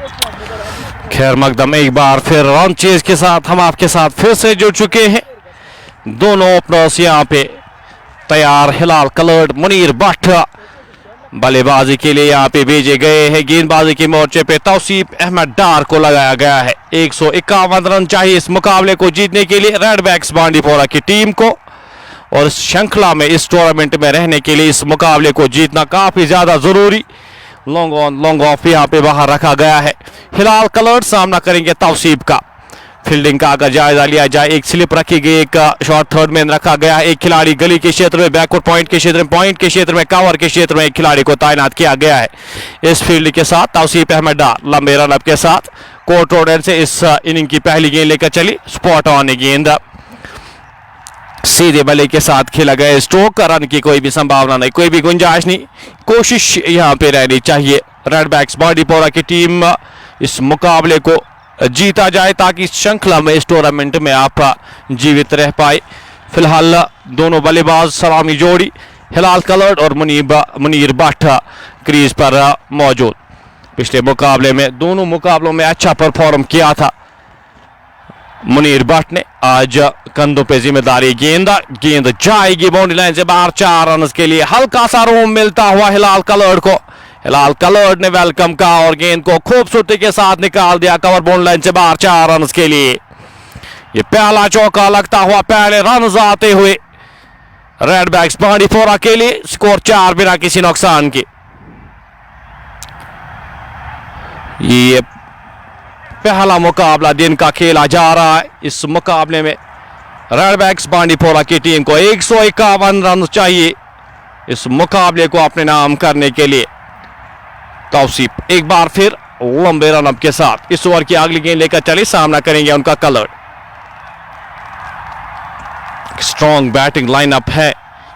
खैर मकदम एक बार फिर रन चेज के साथ हम आपके साथ फिर से जुड़ चुके हैं। दोनों ओपनर्स यहाँ पे तैयार। हिलाल कलर्ड मुनीर भट्ट बल्लेबाजी के लिए यहाँ पे भेजे गए हैं। गेंदबाजी के मोर्चे पे तौसीफ अहमद डार को लगाया गया है। 151 रन चाहिए इस मुकाबले को जीतने के लिए रेडबैक्स बांडीपोरा की टीम को, और इस श्रृंखला में इस टूर्नामेंट में रहने के लिए इस मुकाबले को जीतना काफी ज्यादा जरूरी। लॉन्ग ऑन लॉन्ग ऑफ यहाँ पे बाहर रखा गया है। हिलाल कलर्ड सामना करेंगे तौसीफ का। फील्डिंग का अगर जायजा लिया जाए, एक स्लिप रखी गई, एक शॉर्ट थर्ड में रखा गया है। एक खिलाड़ी गली के क्षेत्र में, बैकवर्ड पॉइंट के क्षेत्र में, कवर के क्षेत्र में एक खिलाड़ी को तैनात किया गया है। इस फील्ड के साथ तौसीफ अहमद डार लंबे रन अप के साथ कोर्ट रोड से इस इनिंग की पहली गेंद लेकर चली। स्पॉट ऑन गेंद सीधे बल्ले के साथ खेला गया। स्ट्रोक का रन की कोई भी संभावना नहीं, कोई भी गुंजाइश नहीं। कोशिश यहाँ पे रहनी चाहिए रेडबैक्स बांडीपोरा की टीम इस मुकाबले को जीता जाए ताकि इस श्रृंखला में इस टूर्नामेंट में आप जीवित रह पाए। फिलहाल दोनों बल्लेबाज सलामी जोड़ी हिलाल कलर्ड और मुनीर भट्ट क्रीज पर मौजूद। पिछले मुकाबले में दोनों मुकाबलों में अच्छा परफॉर्म किया था मुनीर भट्ट ने। आज कंधों पे जिम्मेदारी। गेंद जाएगी बाउंड्री लाइन से बाहर। 4 रन के लिए हल्का सा रूम मिलता हुआ हिलाल कलर्ड को। हिलाल कलर्ड ने वेलकम कहा और गेंद को खूबसूरती के साथ निकाल दिया कवर बाउंड्री लाइन से बाहर। 4 रन के लिए ये पहला चौका लगता हुआ पहले रन आते हुए रेडबैक्स बांडीपोरा के लिए। स्कोर 4 बिना किसी नुकसान के। ये पहला मुकाबला दिन का खेला जा रहा है। इस मुकाबले में रेडबैक्स बांडीपोरा की टीम को 151 रन चाहिए इस मुकाबले को अपने नाम करने के लिए। तौसीफ एक बार फिर लंबे रन अप के साथ इस ओवर की अगली गेंद लेकर चले। सामना करेंगे उनका कलर्ड। स्ट्रॉन्ग बैटिंग लाइनअप है।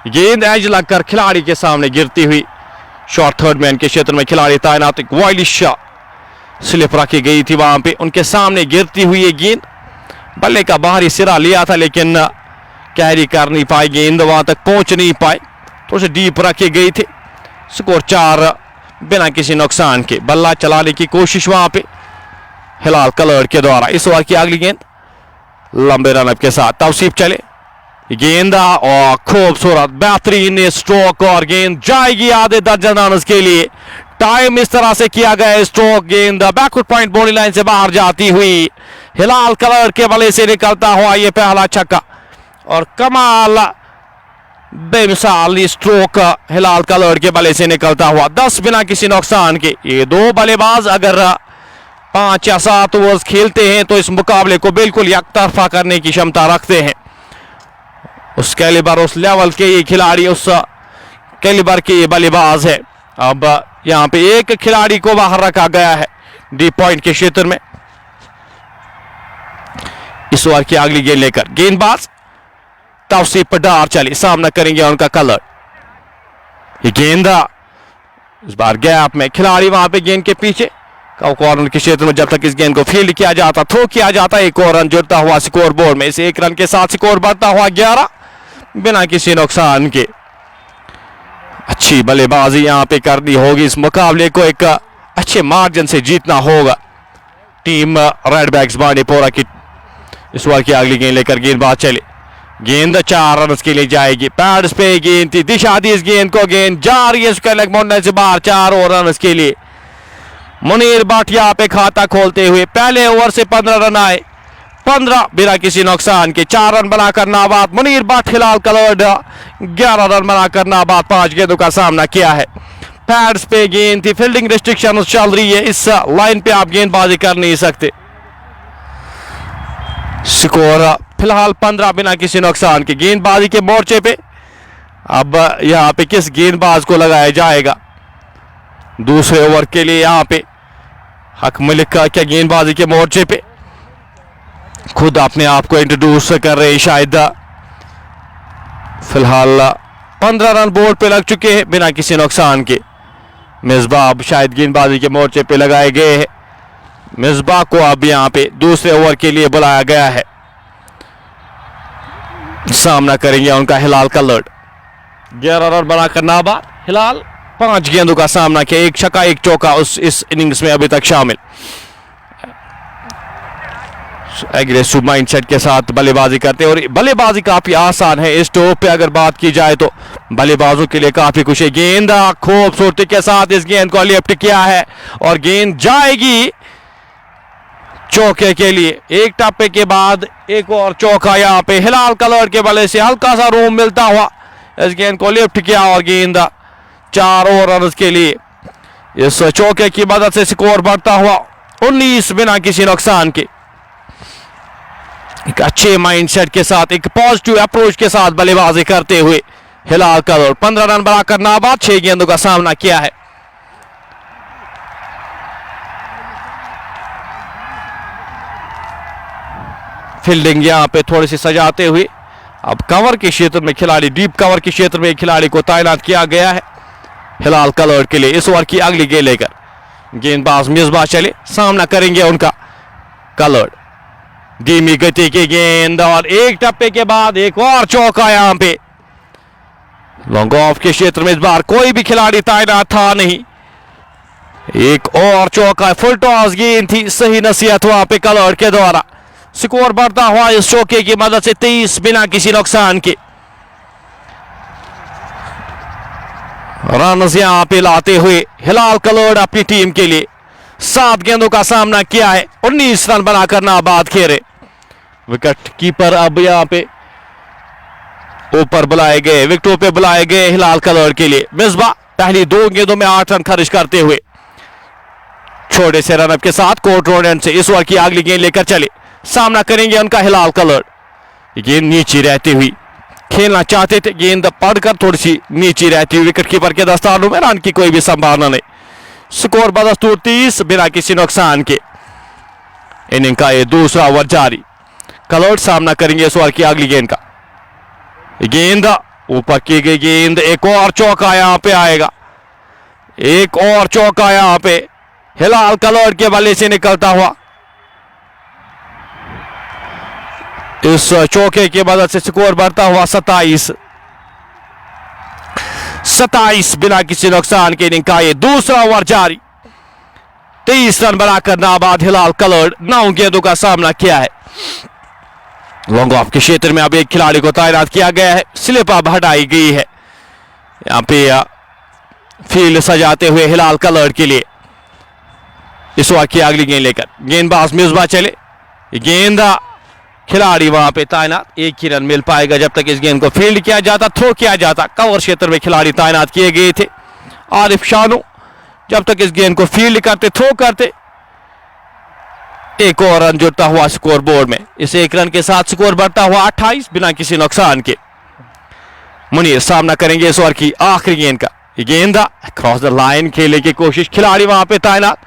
गेंद एज लगकर खिलाड़ी के सामने गिरती हुई। शॉर्ट थर्ड मैन के क्षेत्र में खिलाड़ी तैनात। एक वाइलिश स्लिप रखी गई थी वहां पे, उनके सामने गिरती हुई ये गेंद बल्ले का बाहरी सिरा लिया था लेकिन कैरी कर नहीं पाई, गेंद वहां तक पहुंच नहीं पाई, तो उसे डीप रखी गई थी। स्कोर 4 बिना किसी नुकसान के। बल्ला चलाने की कोशिश वहां पे हिलाल कलर्ड के द्वारा। इस ओवर की अगली गेंद लंबे रन अप के साथ तौसीफ चले। गेंद और खूबसूरत बेहतरीन स्ट्रोक और गेंद जाएगी आधे दर्जन रन के लिए। टाइम इस तरह से किया गया स्ट्रोक। गेंद बैकवर्ड पॉइंट बाउंड्री लाइन से बाहर जाती हुई हिलाल कलर्ड के बल्ले से निकलता हुआ ये पहला छक्का और कमाल बेमिसाल स्ट्रोक हिलाल कलर्ड के बल्ले से निकलता हुआ 10 बिना किसी नुकसान के। ये दो बल्लेबाज अगर 5 या 7 ओवर्स खेलते हैं तो इस मुकाबले को बिल्कुल एकतरफा करने की क्षमता रखते हैं। उस कैलिबर उस लेवल के ये खिलाड़ी, उस कैलिबर के ये बल्लेबाज है। अब यहां पे एक खिलाड़ी को बाहर रखा गया है डीप पॉइंट के क्षेत्र में। इस ओवर की अगली गेंद लेकर गेंदबाज तौसीफ डार चली। सामना करेंगे उनका कलर्ड। ये गेंद इस बार गैप में खिलाड़ी वहां पे गेंद के पीछे कॉर्नर के क्षेत्र में जब तक इस गेंद को फील्ड किया जाता, थ्रो किया जाता, एक और रन जुड़ता हुआ स्कोर बोर्ड में। इस 1 रन के साथ स्कोर बढ़ता हुआ 11 बिना किसी नुकसान के। अच्छी बल्लेबाजी यहां पे करनी होगी। इस मुकाबले को एक अच्छे मार्जिन से जीतना होगा टीम रेडबैक्स बांडीपोरा की। इस ओवर की अगली गेंद लेकर गेंदबाज चले। गेंद 4 रन के लिए जाएगी। पैड्स पे गेंद थी, दिशा दी इस गेंद को, गेंद जा रही है उसका लेग बाउंड्री से बाहर। 4 और रन के लिए मुनीर भट्ट यहाँ पे खाता खोलते हुए पहले ओवर से 15 रन आए, 15 बिना किसी नुकसान के। 4 रन बनाकर नाबाद मुनीर भट्ट। हिलाल कलर्ड 11 रन बनाकर नाबाद 5 गेंदों का सामना किया है। पैड्स पे गेंद थी, फील्डिंग रिस्ट्रिक्शन चल रही है, इस लाइन पे आप गेंदबाजी कर नहीं सकते। स्कोर फिलहाल 15 बिना किसी नुकसान के। गेंदबाजी के मोर्चे पे अब यहाँ पे किस गेंदबाज को लगाया जाएगा दूसरे ओवर के लिए। यहाँ पे हक मलिक का क्या गेंदबाजी के मोर्चे पे खुद अपने आप को इंट्रोड्यूस कर रहे हैं शायद। फिलहाल 15 रन बोर्ड पे लग चुके हैं बिना किसी नुकसान के। मिसबाह अब शायद गेंदबाजी के मोर्चे पे लगाए गए हैं। मिसबाह को अब यहाँ पे दूसरे ओवर के लिए बुलाया गया है। सामना करेंगे उनका हिलाल कलर्ड। 11 रन बनाकर नाबाद हिलाल 5 गेंदों का सामना किया, 1 छक्का 1 चौका इस इनिंग्स में अभी तक शामिल। एग्रेसिव माइंडसेट के साथ बल्लेबाजी करते हैं और बल्लेबाजी काफी आसान है। इस टॉप पे अगर बात की जाए तो बल्लेबाजों के लिए काफी कुछ है। गेंद खूबसूरती के साथ इस गेंद को लिफ्ट किया है और गेंद जाएगी चौके के लिए। एक टप्पे के बाद एक और चौका यहाँ पे हिलाल कलर के बल्ले से हल्का सा रोम मिलता हुआ इस गेंद को लिफ्ट किया और गेंद 4 और रन के लिए। इस चौके की मदद से स्कोर बढ़ता हुआ 19 बिना किसी नुकसान के। एक अच्छे माइंडसेट के साथ, एक पॉजिटिव अप्रोच के साथ बल्लेबाजी करते हुए हिलाल कलर 15 रन बनाकर नाबाद 6 गेंदों का सामना किया है। फील्डिंग यहां पे थोड़ी सी सजाते हुए अब कवर के क्षेत्र में खिलाड़ी, डीप कवर के क्षेत्र में खिलाड़ी को तैनात किया गया है हिलाल कलर के लिए। इस ओवर की अगली गेंद लेकर गेंदबाज मिसबा चले, सामना करेंगे उनका कलर। धीमी गति की गेंद और एक टप्पे के बाद एक और चौका यहां पे। लॉन्ग ऑफ के क्षेत्र में इस बार कोई भी खिलाड़ी तैनात था नहीं। एक और चौका, फुल टॉस गेंद थी, सही नसीहत वहां पे कलर के द्वारा। स्कोर बढ़ता हुआ इस चौके की मदद से 23 बिना किसी नुकसान के। रन यहां पे लाते हुए हिलाल कलर अपनी टीम के लिए 7 गेंदों का सामना किया है, 19 रन बनाकर नाबाद खेरे। विकेट कीपर अब यहां पे ऊपर बुलाए गए, विकेटों पे बुलाए गए हिलाल कलर के लिए। मिसबा पहली 2 गेंदों में 8 रन खर्च करते हुए छोटे से रनअप के साथ कोर्ट रोड एंड से इस ओवर की अगली गेंद लेकर चले, सामना करेंगे उनका हिलाल कलर। गेंद नीचे रहती हुई खेलना चाहते थे, गेंद पड़कर थोड़ी सी नीचे रहती हुई विकेट कीपर के दस्तानों में रन की कोई भी संभावना नहीं। स्कोर बदस्तूर 30 बिना किसी नुकसान के। इनिंग का ये दूसरा ओवर जारी। कलर सामना करेंगे इस ओवर की अगली गेंद का। गेंद ऊपर की गई गेंद, एक और चौका यहां पे आएगा, एक और चौका यहां पे हिलाल कलर के बल्ले से निकलता हुआ। इस चौके की मदद से स्कोर बढ़ता हुआ 27 बिना किसी नुकसान के। इनिंग का ये दूसरा ओवर जारी। 23 रन बनाकर नाबाद हिलाल कलर 9 गेंदों का सामना किया है। लॉन्ग ऑफ के क्षेत्र में अब एक खिलाड़ी को तैनात किया गया है, स्लिप अब हटाई गई है यहां पे फील्ड सजाते हुए हिलाल कलर के लिए। इस ओवर की अगली गेंद लेकर गेंदबाज मिसबा चले, गेंद खिलाड़ी वहां पे तैनात, एक ही रन मिल पाएगा जब तक इस गेंद को फील्ड किया जाता, थ्रो किया जाता। कवर क्षेत्र में खिलाड़ी तैनात किए गए थे आरिफ शानू, जब तक इस गेंद को फील्ड करते, थ्रो करते। एक और रन जुड़ता हुआ स्कोर बोर्ड में। इस एक रन के साथ स्कोर बढ़ता हुआ 28 बिना किसी नुकसान के। मुनीर सामना करेंगे इस ओवर की आखिरी गेंद का। गेंद क्रॉस द लाइन खेलने की कोशिश, खिलाड़ी वहां पे तैनात,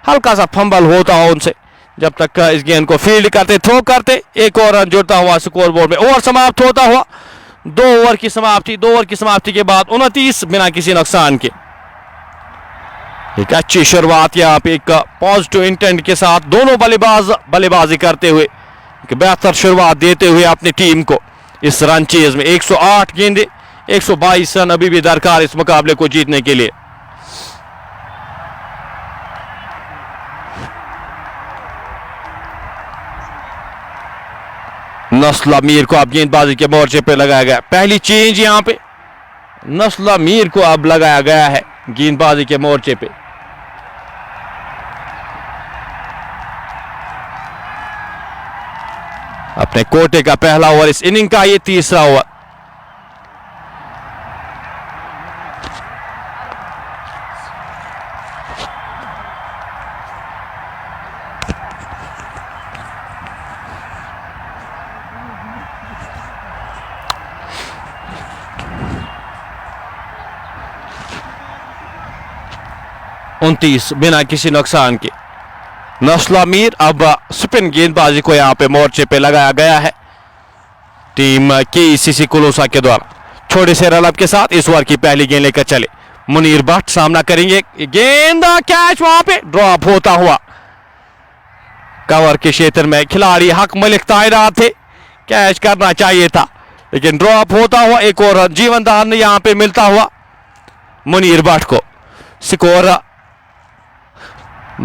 हल्का सा फंबल होता हो उनसे, जब तक इस गेंद को फील्ड करते, थ्रो करते। एक और रन जुड़ता हुआ स्कोर बोर्ड में। ओवर समाप्त होता हुआ 2 ओवर की समाप्ति, 2 ओवर की समाप्ति के बाद 29 बिना किसी नुकसान के। एक अच्छी शुरुआत यहां पे, एक पॉजिटिव इंटेंट के साथ दोनों बल्लेबाजी करते हुए एक बेहतर शुरुआत देते हुए अपनी टीम को इस रन चेज में। 108 गेंदे, 122 रन अभी भी दरकार इस मुकाबले को जीतने के लिए। नस्ल मीर को अब गेंदबाजी के मोर्चे पे लगाया गया। पहली चेंज यहां पे नस्ल मीर को अब लगाया गया है गेंदबाजी के मोर्चे पे। अपने कोटे का पहला ओवर, इस इनिंग का ये तीसरा ओवर। उनतीस बिना किसी नुकसान के। नस्ला मीर अब स्पिन गेंदबाजी को यहां पे मोर्चे पे लगाया गया है टीम KCC कुलूसा के द्वारा। छोटे से रनअप के साथ इस ओवर की पहली गेंद लेकर चले मुनीर भट्ट, सामना करेंगे। गेंद कैच वहां पे ड्रॉप होता हुआ कवर के क्षेत्र में खिलाड़ी हक मलिक तैनात थे, कैच करना चाहिए था लेकिन ड्रॉप होता हुआ एक और जीवनदान यहां पे मिलता हुआ मुनीर भट्ट को। स्कोर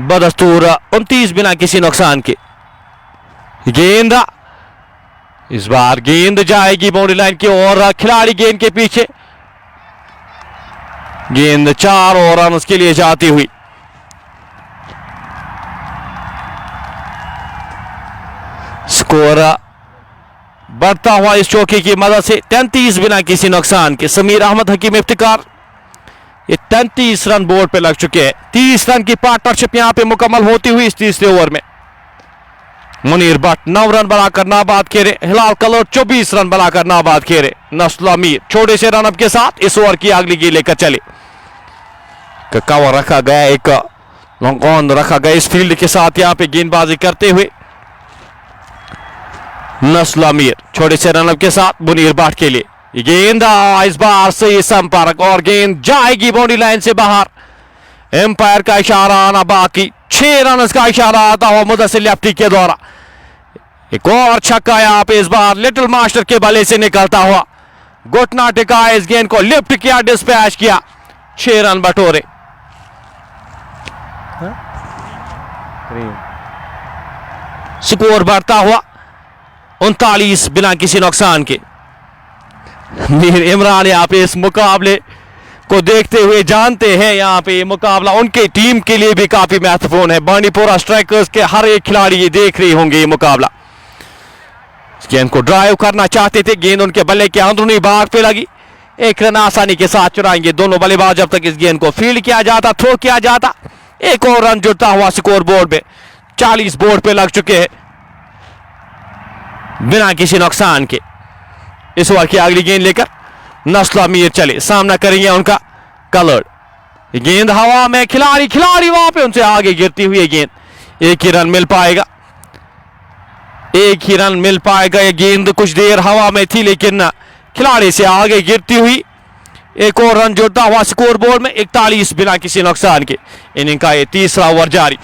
बदस्तूर 29 बिना किसी नुकसान के। गेंद इस बार गेंद जाएगी बाउंड्री लाइन की ओर, खिलाड़ी गेंद के पीछे, गेंद 4 और रन के लिए जाती हुई। स्कोर बढ़ता हुआ इस चौके की मदद से 33 बिना किसी नुकसान के। समीर अहमद हकीम इफ्तिकार ये 33 रन बोर्ड पे लग चुके हैं। 30 रन की पार्टनरशिप यहां पे मुकम्मल होती हुई इस तीसरे ओवर में। मुनीर भट्ट 9 रन बनाकर नाबाद खेले। हिलाल कलर 24 रन बनाकर नाबाद खेले। नस्ल मीर छोटे से रन अप के साथ इस ओवर की अगली गेंद लेकर चले। कवर रखा गया, एक लॉन्ग ऑन रखा गया इस फील्ड के साथ यहां पे गेंदबाजी करते हुए। नस्ल मीर छोटे से रन अप के साथ मुनीर भट्ट के लिए गेंद इस बार सही संपर्क और गेंद जाएगी बाउंड्री लाइन से बाहर। एम्पायर का इशारा आना बाकी। 6 रन का इशारा आता हुआ मुदस्सिर लेफ्टी के द्वारा। एक और छक्का यहां पे इस बार लिटिल मास्टर के बल्ले से निकलता हुआ। घुटना टिका, इस गेंद को लिफ्ट किया, डिस्पैच किया। 6 रन बटोरे। स्कोर बढ़ता हुआ 39 बिना किसी नुकसान के। मीर इमरान यहाँ पे इस मुकाबले को देखते हुए जानते हैं यहाँ पे मुकाबला उनके टीम के लिए भी काफी महत्वपूर्ण है। बांडीपोरा स्ट्राइकर्स के हर एक खिलाड़ी ये देख रहे होंगे ये मुकाबला। गेंद को ड्राइव करना चाहते थे, गेंद उनके बल्ले के अंदरूनी भाग पे लगी। 1 रन आसानी के साथ चुराएंगे दोनों बल्लेबाज। जब तक इस गेंद को फील्ड किया जाता, थ्रो किया जाता, एक और रन जुड़ता हुआ स्कोर बोर्ड में। 40 बोर्ड पे लग चुके हैं बिना किसी नुकसान के। इस ओवर की अगली गेंद लेकर नस्ल मीर चले, सामना करेंगे उनका कलर्ड। गेंद हवा में, खिलाड़ी वहां पे उनसे आगे गिरती हुई गेंद। एक ही रन मिल पाएगा, एक ही रन मिल पाएगा। ये गेंद कुछ देर हवा में थी लेकिन खिलाड़ी से आगे गिरती हुई एक और रन जुड़ता हुआ स्कोर बोर्ड में। 41 बिना किसी नुकसान के। इनिंग का ये तीसरा ओवर जारी।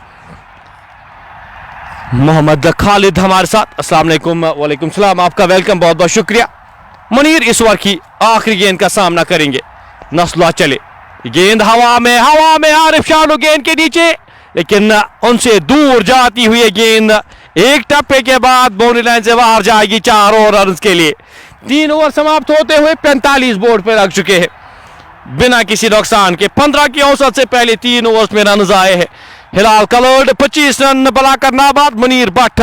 मोहम्मद खालिद हमारे साथ। अस्सलाम वालेकुम। वालेकुम सलाम, आपका वेलकम, बहुत बहुत शुक्रिया। मुनीर इस ओवर की आखिरी गेंद का सामना करेंगे। नस्ला चले, गेंद हवा में आरिफ शानू गेंद के नीचे, लेकिन उनसे दूर जाती हुई गेंद एक टप्पे के बाद बाउंड्री लाइन से बाहर जाएगी। 4 और रन के लिए। 3 ओवर समाप्त होते हुए 45 बोर्ड पर लग चुके हैं बिना किसी नुकसान के। 15 की औसत से पहले 3 ओवर्स में रन आए हैं। हिलाल कलर्ड 25 रन बनाकर नाबाद। मुनीर भट्ट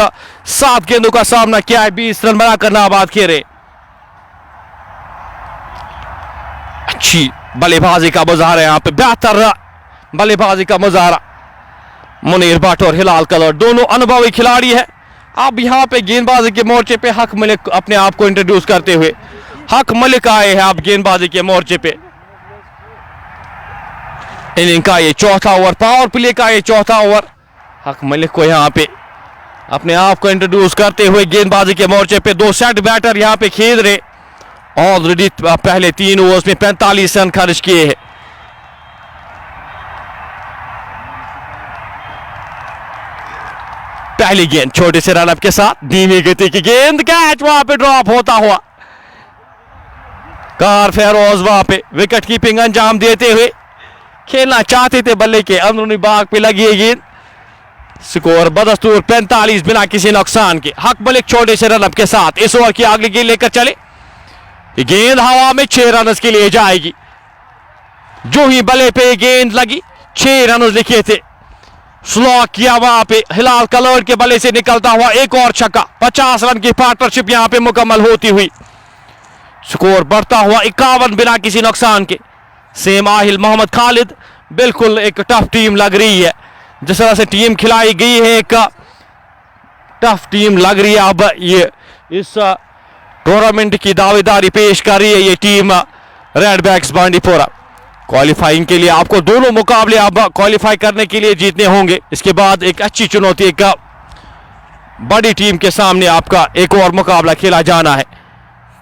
7 गेंदों का सामना किया है, 20 रन बनाकर नाबाद खेले। अच्छी बल्लेबाजी का मुजाहरा यहाँ पे, बेहतर बल्लेबाजी का मुजाहरा। मुनीर भट्ट और हिलाल कलर्ड दोनों अनुभवी खिलाड़ी है। अब यहाँ पे गेंदबाजी के मोर्चे पे हक मलिक अपने आप को इंट्रोड्यूस करते हुए हक मलिक आए हैं अब गेंदबाजी के मोर्चे पे। इनिंग का ये चौथा ओवर, पावर प्ले का ये चौथा ओवर। हक मलिक को यहाँ पे अपने आप को इंट्रोड्यूस करते हुए गेंदबाजी के मोर्चे पे 2 सेट बैटर यहाँ पे खेल रहे। ऑलरेडी पहले 3 ओवर्स में 45 रन खर्च किए हैं। पहली गेंद छोटे से रन अप के साथ, धीमी गति की गेंद, कैच वहां पे ड्रॉप होता हुआ। कार फेरोज वहां पे विकेट कीपिंग अंजाम देते हुए खेलना चाहते थे, बल्ले के अंदरूनी भाग पे लगी है गेंद। स्कोर बदस्तूर 45 बिना किसी नुकसान के। हक मलिक छोटे से रन अप के साथ इस ओवर की अगली गेंद लेकर चले। गेंद हवा में 6 रन के लिए जाएगी। जो ही बल्ले पे गेंद लगी 6 रन लिखे थे। स्लो किया वहां पे हिलाल कलर्ड के बल्ले से निकलता हुआ एक और छक्का। 50 रन की पार्टनरशिप यहां पे मुकम्मल होती हुई। स्कोर बढ़ता हुआ 51 बिना किसी नुकसान के। सेम आहिल मोहम्मद खालिद, बिल्कुल एक टफ टीम लग रही है। जिस तरह से टीम खिलाई गई है, एक टफ टीम लग रही है। अब ये इस टूर्नामेंट की दावेदारी पेश कर रही है ये टीम रेडबैक्स बांडीपोरा। क्वालिफाइंग के लिए आपको दोनों मुकाबले अब क्वालिफाई करने के लिए जीतने होंगे। इसके बाद एक अच्छी चुनौती, एक बड़ी टीम के सामने आपका एक और मुकाबला खेला जाना है।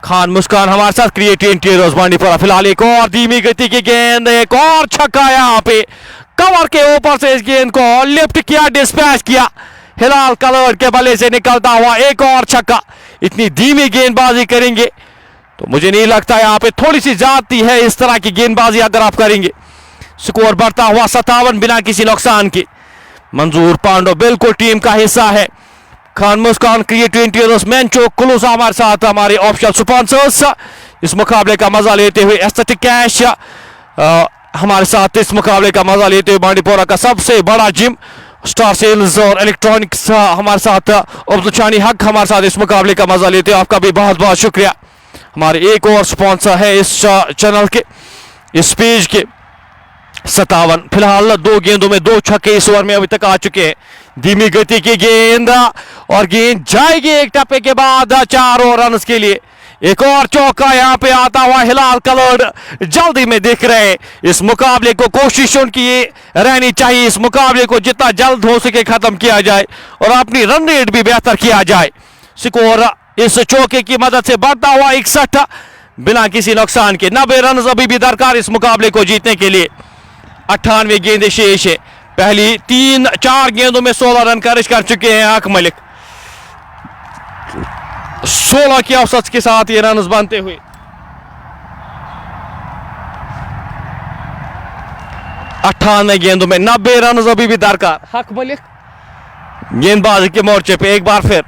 खान मुस्कान हमारे साथ, क्रिएटिव इंटीरियर्स बांडीपोरा। फिलहाल एक और धीमी गति की गेंद, एक और छक्का यहाँ पे कवर के ऊपर से इस गेंद को लिफ्ट किया, डिस्पैच किया। हिलाल कलर्ड के बल्ले से निकलता हुआ एक और छक्का। इतनी धीमी गेंदबाजी करेंगे तो मुझे नहीं लगता यहाँ पे थोड़ी सी ज्यादती है इस तरह की गेंदबाजी अगर आप करेंगे। स्कोर बढ़ता हुआ 57 बिना किसी नुकसान के। मंजूर पांडो बिल्कुल टीम का हिस्सा है। खान मुस्कान क्रिएटिव इंटीरियर्स मेंचो कुलूस हमारे साथ, हमारे ऑफिशियल स्पॉन्सर्स इस मुकाबले का मजा लेते हुए। एस्थेटिक कैश हमारे साथ इस मुकाबले का मजा लेते हुए। बांडीपोरा का सबसे बड़ा जिम स्टार सेल्स और इलेक्ट्रॉनिक्स हमारे साथ। अब्दुल हक हमारे साथ इस मुकाबले का मजा लेते हुए। आपका भी बहुत बहुत शुक्रिया। हमारे एक और स्पॉन्सर है इस चैनल के, इस पेज के। 57 फिलहाल 2 गेंदों में 2 छक्के इस ओवर में अभी तक आ चुके हैं। धीमी गति की गेंद और गेंद जाएगी एक टप्पे के बाद 4 और रन के लिए। एक और चौका यहाँ पे आता हुआ हिलाल कलर्ड जल्दी में दिख रहे हैं। इस मुकाबले को कोशिश उनकी ये रहनी चाहिए, इस मुकाबले को जितना जल्द हो सके खत्म किया जाए और अपनी रन रेट भी बेहतर किया जाए। स्कोर इस चौके की मदद से बढ़ता हुआ 61 बिना किसी नुकसान के। 90 रन अभी भी दरकार इस मुकाबले को जीतने के लिए। 98 गेंदें शेष है। पहली 3-4 गेंदों में 16 रन खर्च कर चुके हैं हक मलिक। 16 की औसत के साथ ये रन बनते हुए। 98 गेंदों में 90 रन अभी भी दरकार। हक मलिक गेंदबाजी के मोर्चे पे एक बार फिर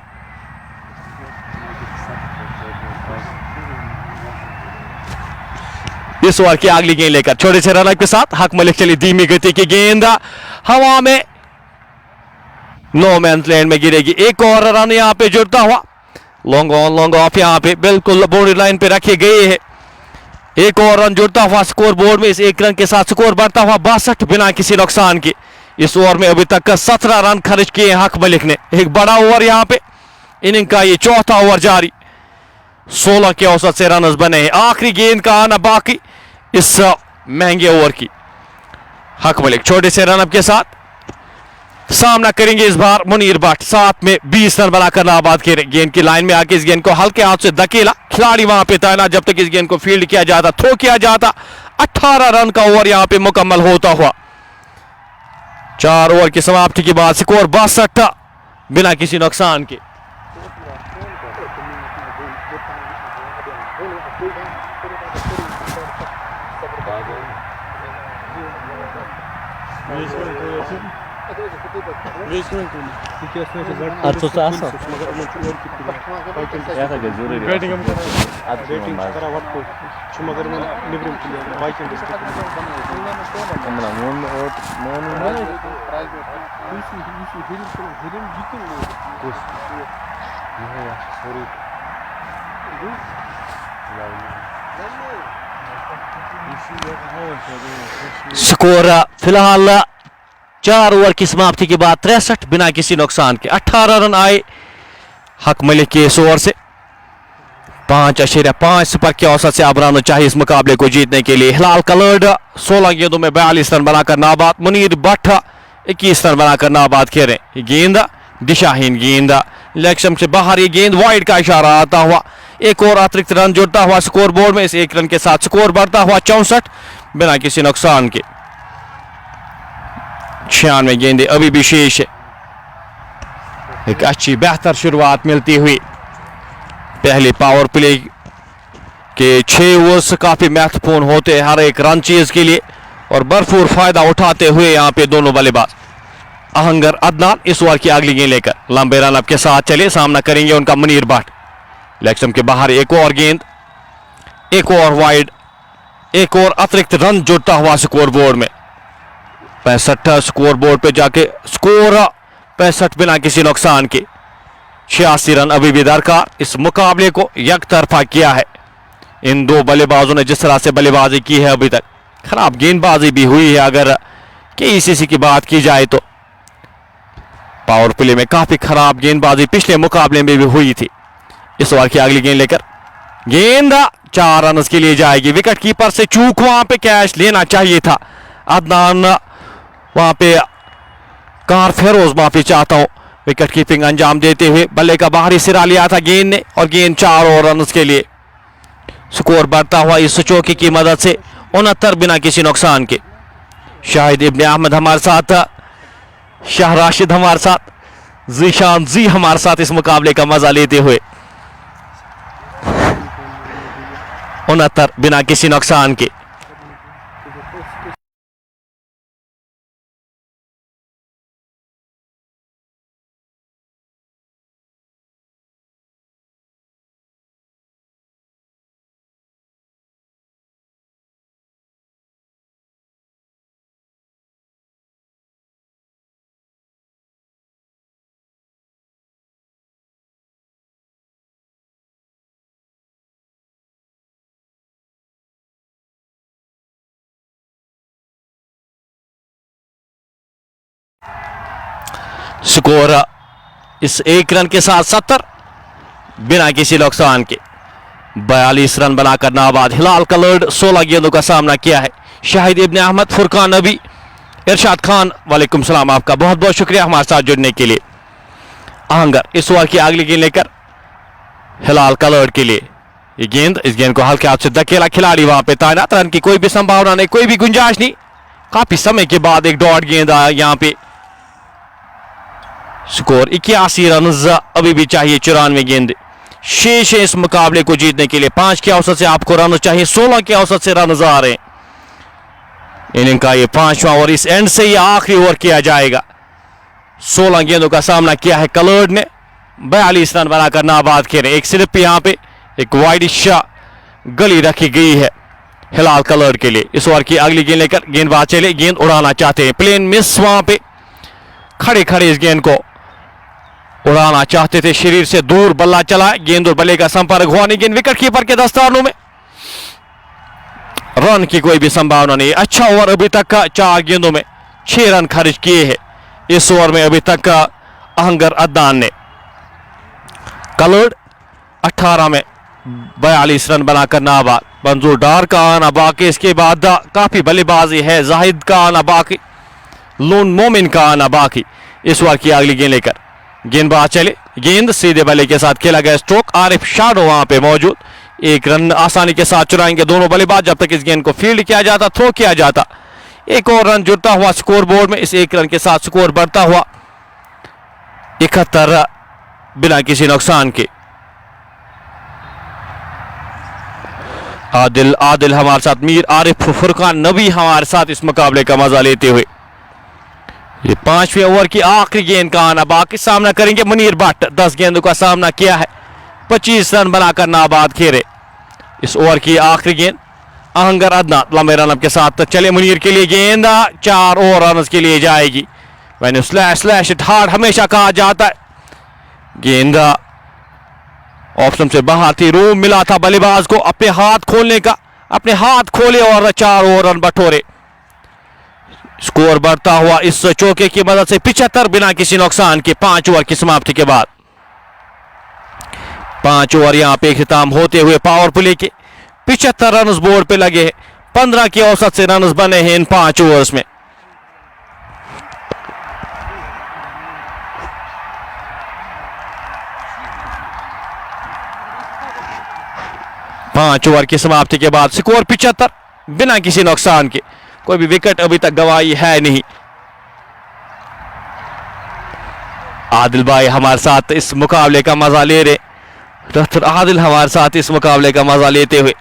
इस ओवर की अगली गेंद लेकर छोटे से रन के साथ हक मलिक चली। धीमी गति की गेंद हवा में नो मैन लैंड में गिरेगी। एक और रन यहाँ पे जुड़ता हुआ। लॉन्ग ऑन लॉन्ग ऑफ यहाँ पे बिल्कुल बाउंड्री लाइन पे रखे गए हैं। एक और रन जुड़ता हुआ स्कोर बोर्ड में। इस 1 रन के साथ स्कोर बढ़ता हुआ 62 बिना किसी नुकसान के। इस ओवर में अभी तक 17 रन खर्च किए हक मलिक ने। एक बड़ा ओवर यहाँ पे इनिंग का ये चौथा ओवर जारी। 16 के औसत से रन बने हैं। आखिरी गेंद का आना बाकी इस महंगे ओवर की। हक मलिक छोटे से रन के साथ सामना करेंगे इस बार मुनीर भट्ट। साथ में 20 रन बनाकर नाबाद के गेंद की लाइन में आके इस गेंद को हल्के हाथ से धकेला। खिलाड़ी वहां पे तैनात जब तक इस गेंद को फील्ड किया जाता, थ्रो किया जाता। 18 रन का ओवर यहां पे मुकम्मल होता हुआ। 4 ओवर की समाप्ति के बाद स्कोर 62 बिना किसी नुकसान के। स्कोर फिलहाल 4 ओवर की समाप्ति के बाद 63 बिना किसी नुकसान के। 18 रन आए हक मलिक के इस ओवर से। 5.5 सुपर की औसत से अब रन चाहिए इस मुकाबले को जीतने के लिए। हिलाल कलर्ड 16 गेंदों में 42 रन बनाकर नाबाद। मुनीर भट्ट 21 रन बनाकर नाबाद खेले। गेंद दिशाहीन गेंद, लेग से बाहर ये गेंद वाइड का इशारा आता हुआ। एक और अतिरिक्त रन जुड़ता हुआ स्कोर बोर्ड में। इस 1 रन के साथ स्कोर बढ़ता हुआ 64 बिना किसी नुकसान के। 96 गेंदें अभी भी शेष है। एक अच्छी बेहतर शुरुआत मिलती हुई। पहले पावर प्ले के 6 ओवर्स काफी महत्वपूर्ण होते हैं हर एक रन चेज के लिए और भरपूर फायदा उठाते हुए यहाँ पे दोनों बल्लेबाज। आहंगर अदनान इस ओवर की अगली गेंद लेकर लंबे रन अप के साथ चले। सामना करेंगे उनका मुनीर भट्ट। लेग स्टंप के बाहर एक और गेंद, एक और वाइड, एक और अतिरिक्त रन जुड़ता हुआ स्कोर बोर्ड में। 65 स्कोर बोर्ड पे जाके स्कोर 65 बिना किसी नुकसान के। 86 रन अभी भी दरकार। इस मुकाबले को यकतरफा किया है इन 2 बल्लेबाजों ने जिस तरह से बल्लेबाजी की है। अभी तक खराब गेंदबाजी भी हुई है अगर केसीसी की बात की जाए तो। पावर प्ले में काफी खराब गेंदबाजी पिछले मुकाबले में भी हुई थी। इस ओवर की अगली गेंद लेकर गेंद 4 रन के लिए जाएगी। विकेट कीपर से चूक, वहां पे कैच लेना चाहिए था। अदनान वहां पे कार फेरोज माफी चाहता हूं। विकेट कीपिंग अंजाम देते हुए बल्ले का बाहरी सिरा लिया था गेंद ने और गेंद 4 और रन के लिए। स्कोर बढ़ता हुआ इस चौके की मदद से 69 बिना किसी नुकसान के। शाहिद इब्ने अहमद हमारे साथ, शाह राशिद हमारे साथ, जीशान जी हमारे साथ इस मुकाबले का मजा लेते हुए। 69 बिना किसी नुकसान के। स्कोर इस 1 रन के साथ 70 बिना किसी नुकसान के। 42 रन बनाकर नाबाद हिलाल कलर्ड 16 गेंदों का सामना किया है। शाहिद इब्ने अहमद, फुरकान नबी, इरशाद खान, वालेकुम सलाम, आपका बहुत बहुत शुक्रिया हमारे साथ जुड़ने के लिए। आहंगर इस ओवर की अगली गेंद लेकर हिलाल कलर्ड के लिए। ये गेंद, इस गेंद को हल्के हाथ से धकेला, खिलाड़ी वहां पे तैनात, रन की कोई भी संभावना नहीं, कोई भी गुंजाइश नहीं। काफी समय के बाद एक डॉट गेंद आया यहां पे। स्कोर 81 रन अभी भी चाहिए 94 गेंद शेष है इस मुकाबले को जीतने के लिए। 5 के औसत से आपको रन चाहिए, 16 के औसत से रन आ रहे हैं। इनिंग का ये 5वां ओवर, इस एंड से ये आखिरी ओवर किया जाएगा। 16 गेंदों का सामना किया है कलर्ड ने, 42 रन बनाकर नाबाद खेले। एक स्लिप यहां पे, एक वाइड शॉट गली रखी गई है हिलाल कलर्ड के लिए। इस ओवर की अगली गेंद लेकर गेंदबाज चले, गेंद उड़ाना चाहते हैं, प्लेन मिस, वहां पे खड़े खड़े इस गेंद को उड़ाना चाहते थे, शरीर से दूर बल्ला चला, गेंद और बल्ले का संपर्क हुआ नहीं, गेंद विकेट कीपर के दस्तानों में, रन की कोई भी संभावना नहीं। अच्छा ओवर अभी तक का, 4 गेंदों में 6 रन खर्च किए हैं इस ओवर में अभी तक का आहंगर अदनान ने। कलर्ड 18 में 42 रन बनाकर नाबाद। मंजूर डार का आना बाकी, इसके बाद काफी बल्लेबाजी है, जाहिद का आना बाकी, लोन मोमिन का आना बाकी। इस ओवर की अगली गेंद लेकर गेंदबाज चले, गेंद सीधे बल्ले के साथ खेला गया, स्ट्रोक, आरिफ शाडो वहां पे मौजूद, 1 रन आसानी के साथ चुराएंगे दोनों बल्लेबाज जब तक इस गेंद को फील्ड किया जाता, थ्रो किया जाता। एक और रन जुड़ता हुआ स्कोर बोर्ड में, इस 1 रन के साथ स्कोर बढ़ता हुआ 71 बिना किसी नुकसान के। आदिल हमारे साथ, मीर, आरिफ, फुरकान नबी हमारे साथ इस मुकाबले का मजा लेते हुए। ये 5वें ओवर की आखिरी गेंद का आना बाकी, सामना करेंगे मुनीर भट्ट, 10 गेंदों का सामना किया है, 25 रन बनाकर नाबाद खेले। इस ओवर की आखिरी गेंद आहंगर अदनान लंबे रन के साथ चले, मुनीर के लिए गेंद 4 और रन के लिए जाएगी। मैंने स्लैश इट हार्ड हमेशा कहा जाता है, गेंद ऑप्शन से बाहर थी, रूम मिला था बल्लेबाज को अपने हाथ खोलने का, अपने हाथ खोले और 4 और रन बटोरे। स्कोर बढ़ता हुआ इस चौके की मदद से 75 बिना किसी नुकसान के 5 ओवर की समाप्ति के बाद। 5 ओवर यहां पे खत्म होते हुए पावर प्ले के 75 रन बोर्ड पे लगे हैं, 15 के औसत से रन बने हैं इन 5 ओवर्स में। पांच ओवर की समाप्ति के बाद स्कोर 75 बिना किसी नुकसान के, कोई भी विकेट अभी तक गंवाई है नहीं। आदिल भाई हमारे साथ इस मुकाबले का मजा ले रहे, डॉक्टर आदिल हमारे साथ इस मुकाबले का मजा लेते हुए।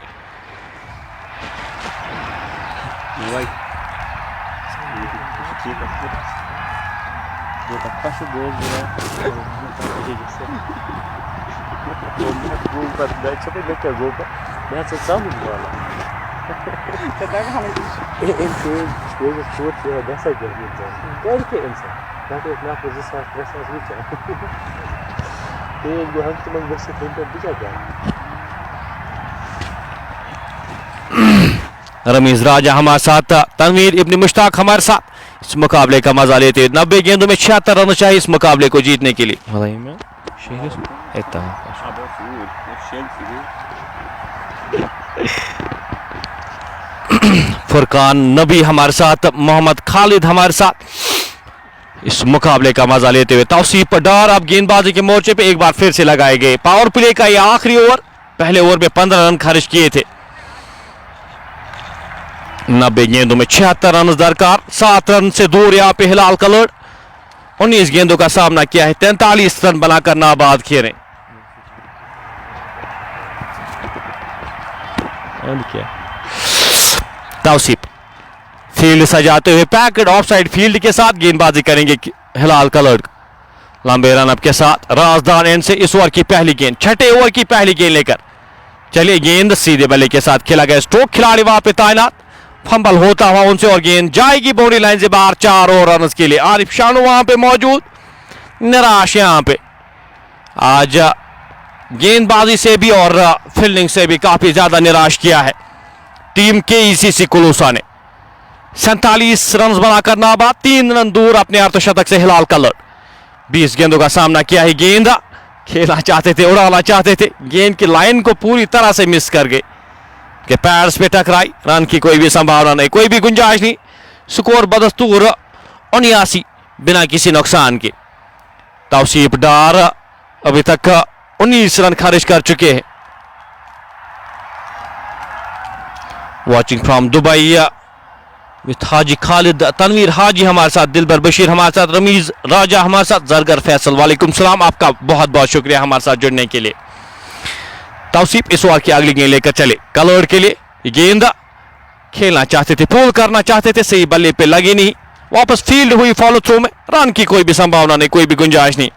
रमीज राजा हमारे साथ, तनवीर इब्न मुश्ताक हमारे साथ इस मुकाबले का मजा लेते हैं। 90 गेंदों में 76 रन चाहिए इस मुकाबले को जीतने के लिए। फुरकान नबी हमारे साथ, मोहम्मद खालिद हमारे साथ इस मुकाबले का मजा लेते हुए। तौसीफ डार अब गेंदबाजी के मोर्चे पे एक बार फिर से लगाए गए। पावर प्ले का यह आखिरी ओवर, पहले ओवर में 15 रन खर्च किए थे। 90 गेंदों में 76 रन दरकार, 7 रन से दूर यहाँ पे हिलाल कलर्ड। 19 गेंदों का सामना किया है, 43 रन बनाकर नाबाद खेले। तौसीफ फील्ड सजाते हुए पैकेट ऑफ साइड फील्ड के साथ गेंदबाजी करेंगे हिलाल कलर्ड। लंबे रन अप के साथ राजदान एंड से इस ओवर की पहली गेंद, छठे ओवर की पहली गेंद लेकर चलिए गेंद सीधे बल्ले के साथ खेला गया। स्ट्रोक खिलाड़ी वहां पे तैनात, फंबल होता हुआ उनसे और गेंद जाएगी बाउंड्री लाइन से बाहर। 4 और रन के लिए आरिफ शानू वहां पे मौजूद, निराश यहां पे आज गेंदबाजी से भी और फील्डिंग से भी काफी ज्यादा निराश किया है टीम के ईसीसी कुलूसा ने। 47 रन बनाकर नाबाद, 3 रन दूर अपने अर्धशतक से हिलाल कलर्ड। 20 गेंदों का सामना किया है, गेंद खेलना चाहते थे, उड़ाना चाहते थे, गेंद की लाइन को पूरी तरह से मिस कर गए कि पैड्स पे टकराई। रन की कोई भी संभावना नहीं, कोई भी गुंजाइश नहीं। स्कोर बदस्तूर 79 बिना किसी नुकसान के। तौसीफ डार अभी तक 19 रन खारिज कर चुके हैं। वॉचिंग फ्रॉम दुबई विथ हाजी खालिद, तनवीर हाजी हमारे साथ, दिलबर बशीर हमारे साथ, रमीज राजा हमारे साथ, जरगर फैसल, वालेकुम सलाम, आपका बहुत बहुत शुक्रिया हमारे साथ जुड़ने के लिए। तौसीफ इस ओवर की अगली गेंद लेकर चले कलर्ड के लिए। गेंद खेलना चाहते थे, पुल करना चाहते थे, सही बल्ले पे लगी नहीं, वापस फील्ड हुई फॉलो थ्रो में। रन की कोई भी संभावना नहीं, कोई भी गुंजाइश नहीं।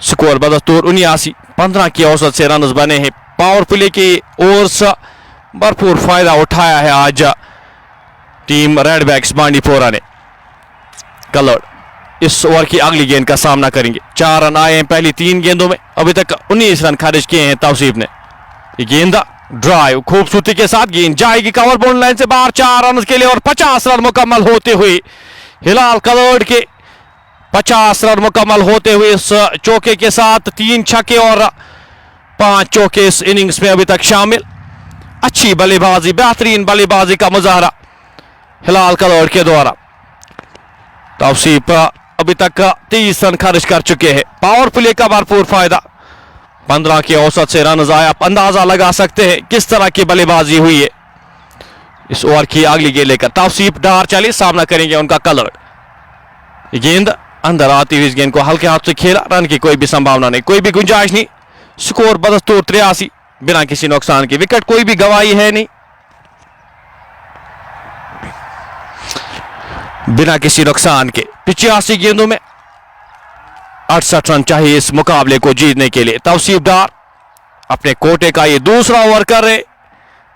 स्कोर बदस्तूर 79, 15 की औसत से रन बने हैं। पावर प्ले की ओर से भरपूर फायदा उठाया है आज टीम रेडबैक्स बांडीपोरा ने। कलर्ड इस ओवर की अगली गेंद का सामना करेंगे। 4 रन आए हैं पहली 3 गेंदों में, अभी तक 19 रन खारिज किए हैं तौसीफ ने। ये गेंद ड्राइव खूबसूरती के साथ गेंद जाएगी कवर बाउंड्री लाइन से बाहर, 4 रन के लिए और 50 रन मुकम्मल होते हुए हिलाल कलर्ड के 50 रन मुकम्मल होते हुए इस चौके के साथ 3 छक्के और 5 चौके इस इनिंग्स में अभी तक शामिल। अच्छी बल्लेबाजी, बेहतरीन बल्लेबाजी का मुजाहरा हिलाल कलर्ड के द्वारा। तौसीफ अभी तक 30 रन खारिज कर चुके हैं। पावर प्ले का भरपूर फायदा, 15 की औसत से रन आए। आप अंदाजा लगा सकते हैं किस तरह की बल्लेबाजी हुई है। इस ओवर की अगली गेंद लेकर तौसीफ डार चले, सामना करेंगे उनका कलर्ड। गेंद अंदर आती हुई इस गेंद को हल्के हाथ से खेला, रन की कोई भी संभावना नहीं, कोई भी गुंजाइश नहीं। स्कोर बदस्तूर 83 बिना किसी नुकसान के, विकेट कोई भी गवाही है नहीं, बिना किसी नुकसान के। 85 गेंदों में 68 रन चाहिए इस मुकाबले को जीतने के लिए। तौसीफ डार अपने कोटे का ये दूसरा ओवर कर रहे,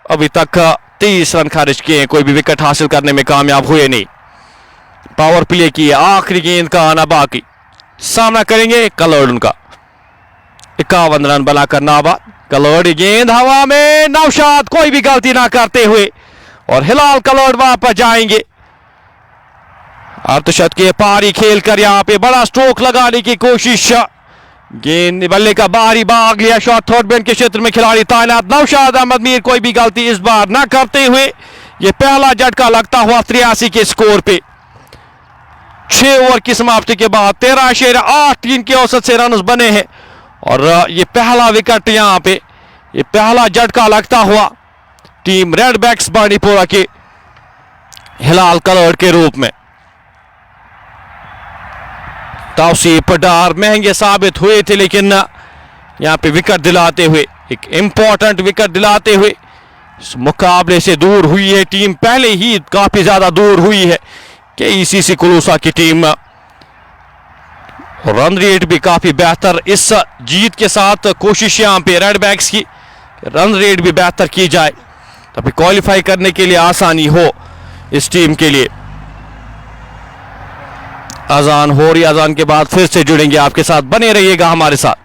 अभी तक 23 रन खारिज किए हैं, कोई भी विकेट हासिल करने में कामयाब हुए नहीं। पावर प्ले की आखिरी गेंद का आना बाकी, सामना करेंगे कलर्ड उनका। 51 रन बनाकर नाबाद। कलर्ड गेंद हवा में, नौशाद कोई भी गलती ना करते हुए और हिलाल कलर्ड वापस जाएंगे। अर्धशतक के पारी खेलकर यहां पे बड़ा स्ट्रोक लगाने की कोशिश, गेंद बल्ले का बाहरी भाग लिया, शॉट थर्ड बैन के क्षेत्र में खिलाड़ी तैनात नौशाद अहमद मीर, कोई भी गलती इस बार ना करते हुए ये पहला झटका लगता हुआ 83 के स्कोर पे। 6 ओवर की समाप्ति के बाद 13 शेर 8 की औसत से रन बने हैं और ये पहला विकेट यहां पे, ये पहला झटका लगता हुआ टीम रेडबैक्स बांडीपोरा के हिलाल कलर्ड के रूप में। तौसीफ डार महंगे साबित हुए थे, लेकिन यहां पे विकेट दिलाते हुए, एक इंपॉर्टेंट विकेट दिलाते हुए इस मुकाबले से दूर हुई है टीम। पहले ही काफी ज्यादा दूर हुई है कि ईसीसी कुलूसा की टीम। रन रेट भी काफी बेहतर इस जीत के साथ, कोशिश यहां पे रेडबैक्स की रन रेट भी बेहतर की जाए तभी क्वालिफाई करने के लिए आसानी हो इस टीम के लिए। अजान हो रही, अजान के बाद फिर से जुड़ेंगे आपके साथ, बने रहिएगा हमारे साथ।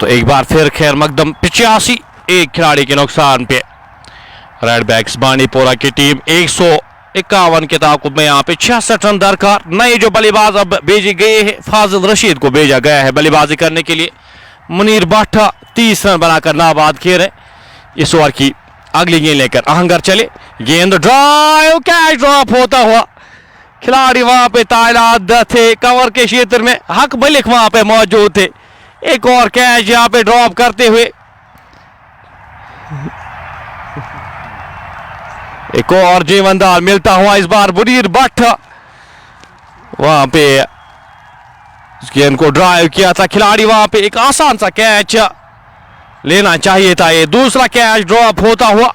तो एक बार फिर खैर मकदम 85 एक खिलाड़ी के नुकसान पे रेड बैक्स बांडीपोरा की टीम 151 के ताकुब में यहाँ पे 66 रन दरकार। नए जो बल्लेबाज अब भेजे गए हैं, फाजिल रशीद को भेजा गया है बल्लेबाजी करने के लिए। मुनीर बाठा 30 रन बनाकर नाबाद खेल रहे। इस ओवर की अगली गेंद लेकर आहंगर चले, गेंद ड्राइव, कैच ड्रॉप होता हुआ। खिलाड़ी वहां पे तैनात थे कवर के क्षेत्र में, हक मलिक वहां पे मौजूद थे। एक और कैच यहां पे ड्रॉप करते हुए, एक और जीवनदार मिलता हुआ इस बार मुनीर बाठा वहां पे इस गेंद को ड्राइव किया था। खिलाड़ी वहां पे एक आसान सा कैच लेना चाहिए था। ये दूसरा कैच ड्रॉप होता हुआ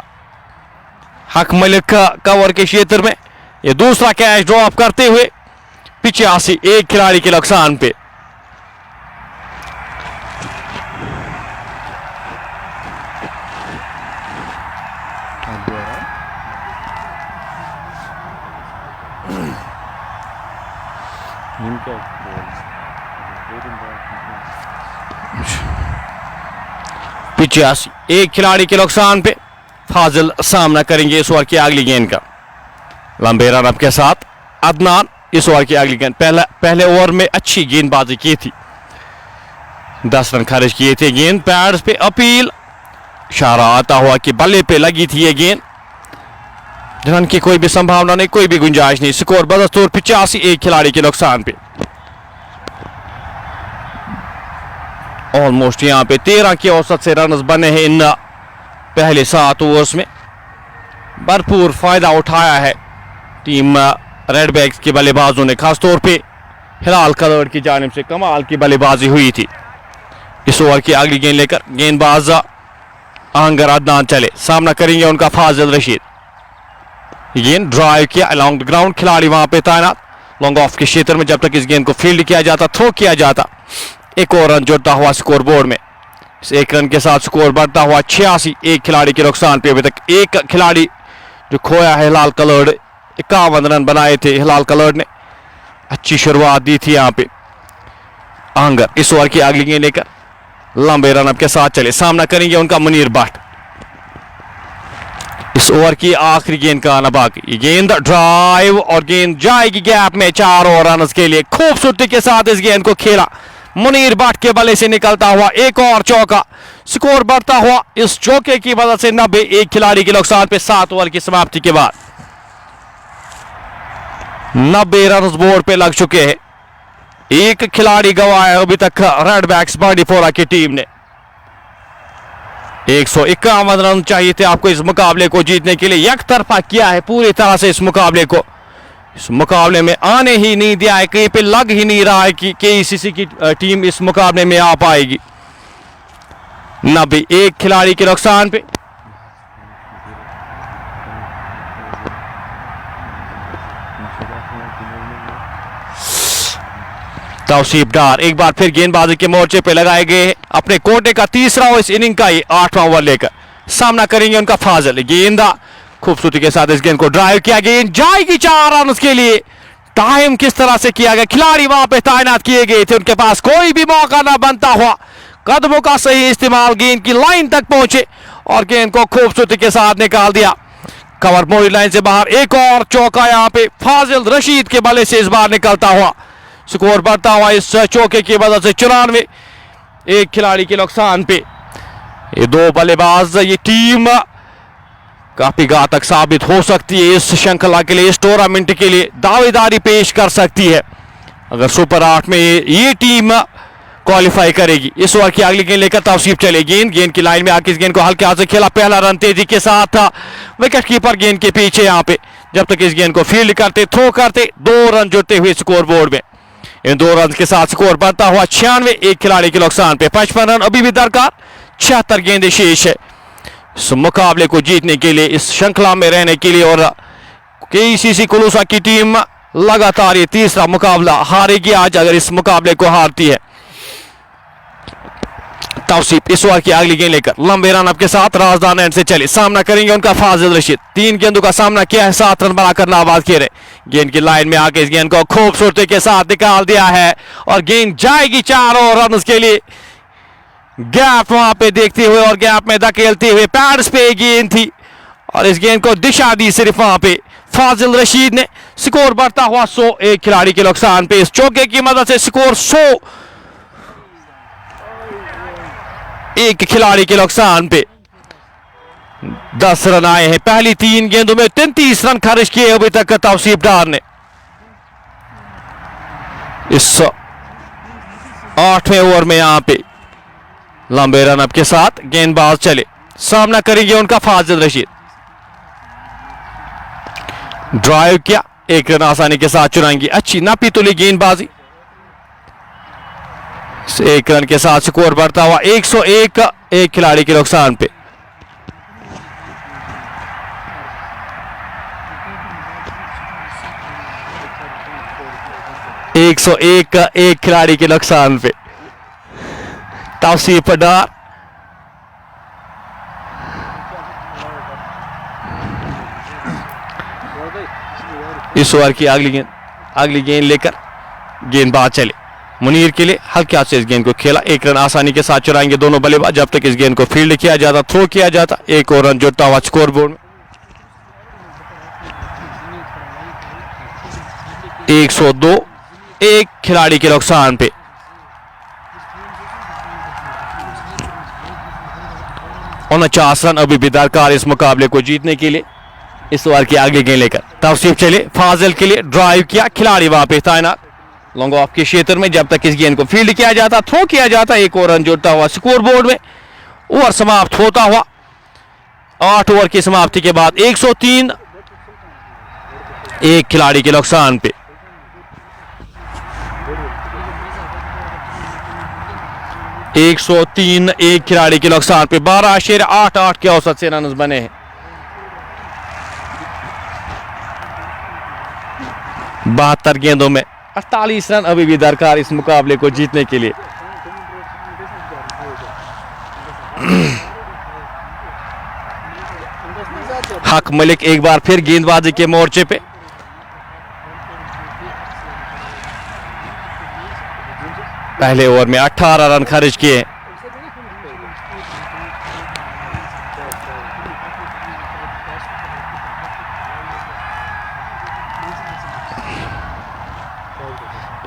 हक मलिक का कवर के क्षेत्र में, ये दूसरा कैच ड्रॉप करते हुए 85 एक खिलाड़ी के नुकसान पे। एक खिलाड़ी के नुकसान पे फाजिल सामना करेंगे इस ओवर की अगली गेंद का। लंबे रन के साथ अदनान इस ओवर की अगली गेंद, पहले ओवर में अच्छी गेंदबाजी की थी, 10 रन खर्च किए थे। गेंद पैड्स पे अपील, इशारा आता हुआ कि बल्ले पे लगी थी ये गेंद, रन की कोई भी संभावना नहीं, कोई भी गुंजाइश नहीं। स्कोर बदस्तूर 85 एक खिलाड़ी के नुकसान पे। ऑलमोस्ट यहां पे 13 की औसत से रन बने हैं इन पहले 7 ओवर्स में। भरपूर फायदा उठाया है टीम रेड बैक्स के बल्लेबाजों ने, खासतौर पे हिलाल कलर्ड की जानिब से कमाल की बल्लेबाजी हुई थी। इस ओवर की अगली गेंद लेकर गेंदबाज आहंगर अदनान चले, सामना करेंगे उनका फाजिल रशीद। गेंद ड्राइव किया अलॉन्ग द ग्राउंड, खिलाड़ी वहां पे तैनात लॉन्ग ऑफ के क्षेत्र में। जब तक इस गेंद को फील्ड किया जाता, थ्रो किया जाता, एक और रन जुड़ता हुआ स्कोर बोर्ड में। इस एक रन के साथ स्कोर बढ़ता हुआ 86 एक खिलाड़ी के नुकसान पे। अभी तक एक खिलाड़ी जो खोया है हिलाल कलर्ड, 51 रन बनाए थे हिलाल कलर्ड ने, अच्छी शुरुआत दी थी यहाँ पे आहंगर। इस ओवर की अगली गेंद लेकर लंबे रन के साथ चले, सामना करेंगे उनका मुनीर भट्ट। इस ओवर की आखिरी गेंद का आना बाकी। गेंद ड्राइव और गेंद जाएगी गैप में 4 और रन के लिए। खूबसूरती के साथ इस गेंद को खेला मुनीर भट्ट के बल्ले से निकलता हुआ एक और चौका। स्कोर बढ़ता हुआ इस चौके की मदद से 90, एक खिलाड़ी के नुकसान पे 7 ओवर की समाप्ति के बाद 90 रन बोर्ड पे लग चुके हैं। एक खिलाड़ी गंवाया अभी तक रेडबैक्स बांडीपोरा की टीम ने। 151 रन चाहिए थे आपको इस मुकाबले को जीतने के लिए। एक तरफा किया है पूरी तरह से इस मुकाबले को। इस मुकाबले में आने ही नहीं दिया है, कहीं पे लग ही नहीं रहा है कि केसीसी की टीम इस मुकाबले में आ पाएगी। 90, एक खिलाड़ी के नुकसान पे। तौसीफ डार एक बार फिर गेंदबाजी के मोर्चे पे लगाए गए अपने कोटे का तीसरा और इस इनिंग का ही 8वां ओवर लेकर सामना करेंगे उनका फाजिल। गेंदा खूबसूरती के साथ इस गेंद को ड्राइव किया, गेंद जाएगी 4 रन के लिए। टाइम किस तरह से किया गया, खिलाड़ी वहां पे तैनात किए गए थे, उनके पास कोई भी मौका ना बनता हुआ। कदमों का सही इस्तेमाल, गेंद की लाइन तक पहुंचे और गेंद को खूबसूरती के साथ निकाल दिया। कवर मोड़ी लाइन से बाहर एक और चौका यहां पे फाजिल रशीद के बल्ले से इस बार निकलता हुआ। स्कोर बढ़ता हुआ इस चौके की वजह से 94, एक खिलाड़ी के नुकसान पे। ये दो बल्लेबाज, ये टीम काफी घातक साबित हो सकती है इस श्रृंखला के लिए, इस टूर्नामेंट के लिए दावेदारी पेश कर सकती है अगर सुपर 8 में ये टीम क्वालिफाई करेगी। इस ओवर की अगली गेंद लेकर तौसीफ चले। गेंद की लाइन में आके इस गेंद को हल्के हाथ से खेला, पहला रन तेजी के साथ था। विकेट कीपर गेंद के पीछे यहां पे जब तक इस गेंद को फील्ड करते, थ्रो करते, 2 रन जुड़ते हुए स्कोर बोर्ड में। इन 2 रन के साथ स्कोर बढ़ता हुआ 96, एक खिलाड़ी के नुकसान पे। 55 रन अभी भी दरकार, 76 गेंदें शेष है इस मुकाबले को जीतने के लिए, इस श्रृंखला में रहने के लिए। और केसीसी कुलूसा की टीम लगातार ये तीसरा मुकाबला हारेगी आज अगर इस मुकाबले को हारती है। तौसीफ इस ओवर की अगली गेंद लेकर लंबे रन के साथ राजदान एंड से चले, सामना करेंगे उनका फाजिल रशीद। 3 गेंदों का सामना किया है, 7 रन बनाकर नाबाद खेले। गेंद की लाइन में आके इस गेंद को खूबसूरती के साथ निकाल दिया है और गेंद जाएगी 4 और रन के लिए। गैप वहां पे देखते हुए और गैप में धकेलते हुए पैड्स पे गेंद थी और इस गेंद को दिशा दी सिर्फ वहां पे फाजिल रशीद ने। स्कोर बढ़ता हुआ 100, एक खिलाड़ी के नुकसान पे। इस चौके की मदद से स्कोर 100, एक खिलाड़ी के नुकसान पे 10 रन आए हैं। पहली 3 गेंदों में 33 रन खर्च किए अभी तक तौसीफ डार ने। इस 8वें ओवर में यहां पे लंबे रन अप के साथ गेंदबाज चले, सामना करेंगे उनका फाजिल रशीद। ड्राइव किया, 1 रन आसानी के साथ चुराएंगे। अच्छी नापी तुली गेंदबाजी, 1 रन के साथ स्कोर बढ़ता हुआ 101, एक खिलाड़ी के नुकसान पे। एक खिलाड़ी के नुकसान पे तौसीफ डार। इस ओवर की अगली गेंद लेकर गेंदबाज चले मुनीर के लिए, हल्के हाथ से इस गेंद को खेला, 1 रन आसानी के साथ चुराएंगे दोनों बल्लेबाज जब तक इस गेंद को फील्ड किया जाता, थ्रो किया जाता। 1 और रन जुड़ता हुआ स्कोर बोर्ड में 102, एक खिलाड़ी के नुकसान पे। और 49 रन अभी भी दरकार इस मुकाबले को जीतने के लिए। इस ओवर की अगली गेंद लेकर तौसीफ चले, फाजिल के लिए ड्राइव किया, खिलाड़ी वहां पे तैनात लॉन्ग ऑफ के क्षेत्र में जब तक इस गेंद को फील्ड किया जाता, थ्रो किया जाता। 1 और रन जुड़ता हुआ स्कोर बोर्ड में। ओवर समाप्त होता हुआ 8 ओवर की समाप्ति के बाद 103, एक खिलाड़ी के नुकसान पे। एक 103, एक खिलाड़ी के नुकसान पे 12.88 के औसत से रन बने हैं। 72 गेंदों में 48 रन अभी भी दरकार इस मुकाबले को जीतने के लिए। हक मलिक एक बार फिर गेंदबाजी के मोर्चे पे। पहले ओवर में 18 रन खर्च किए।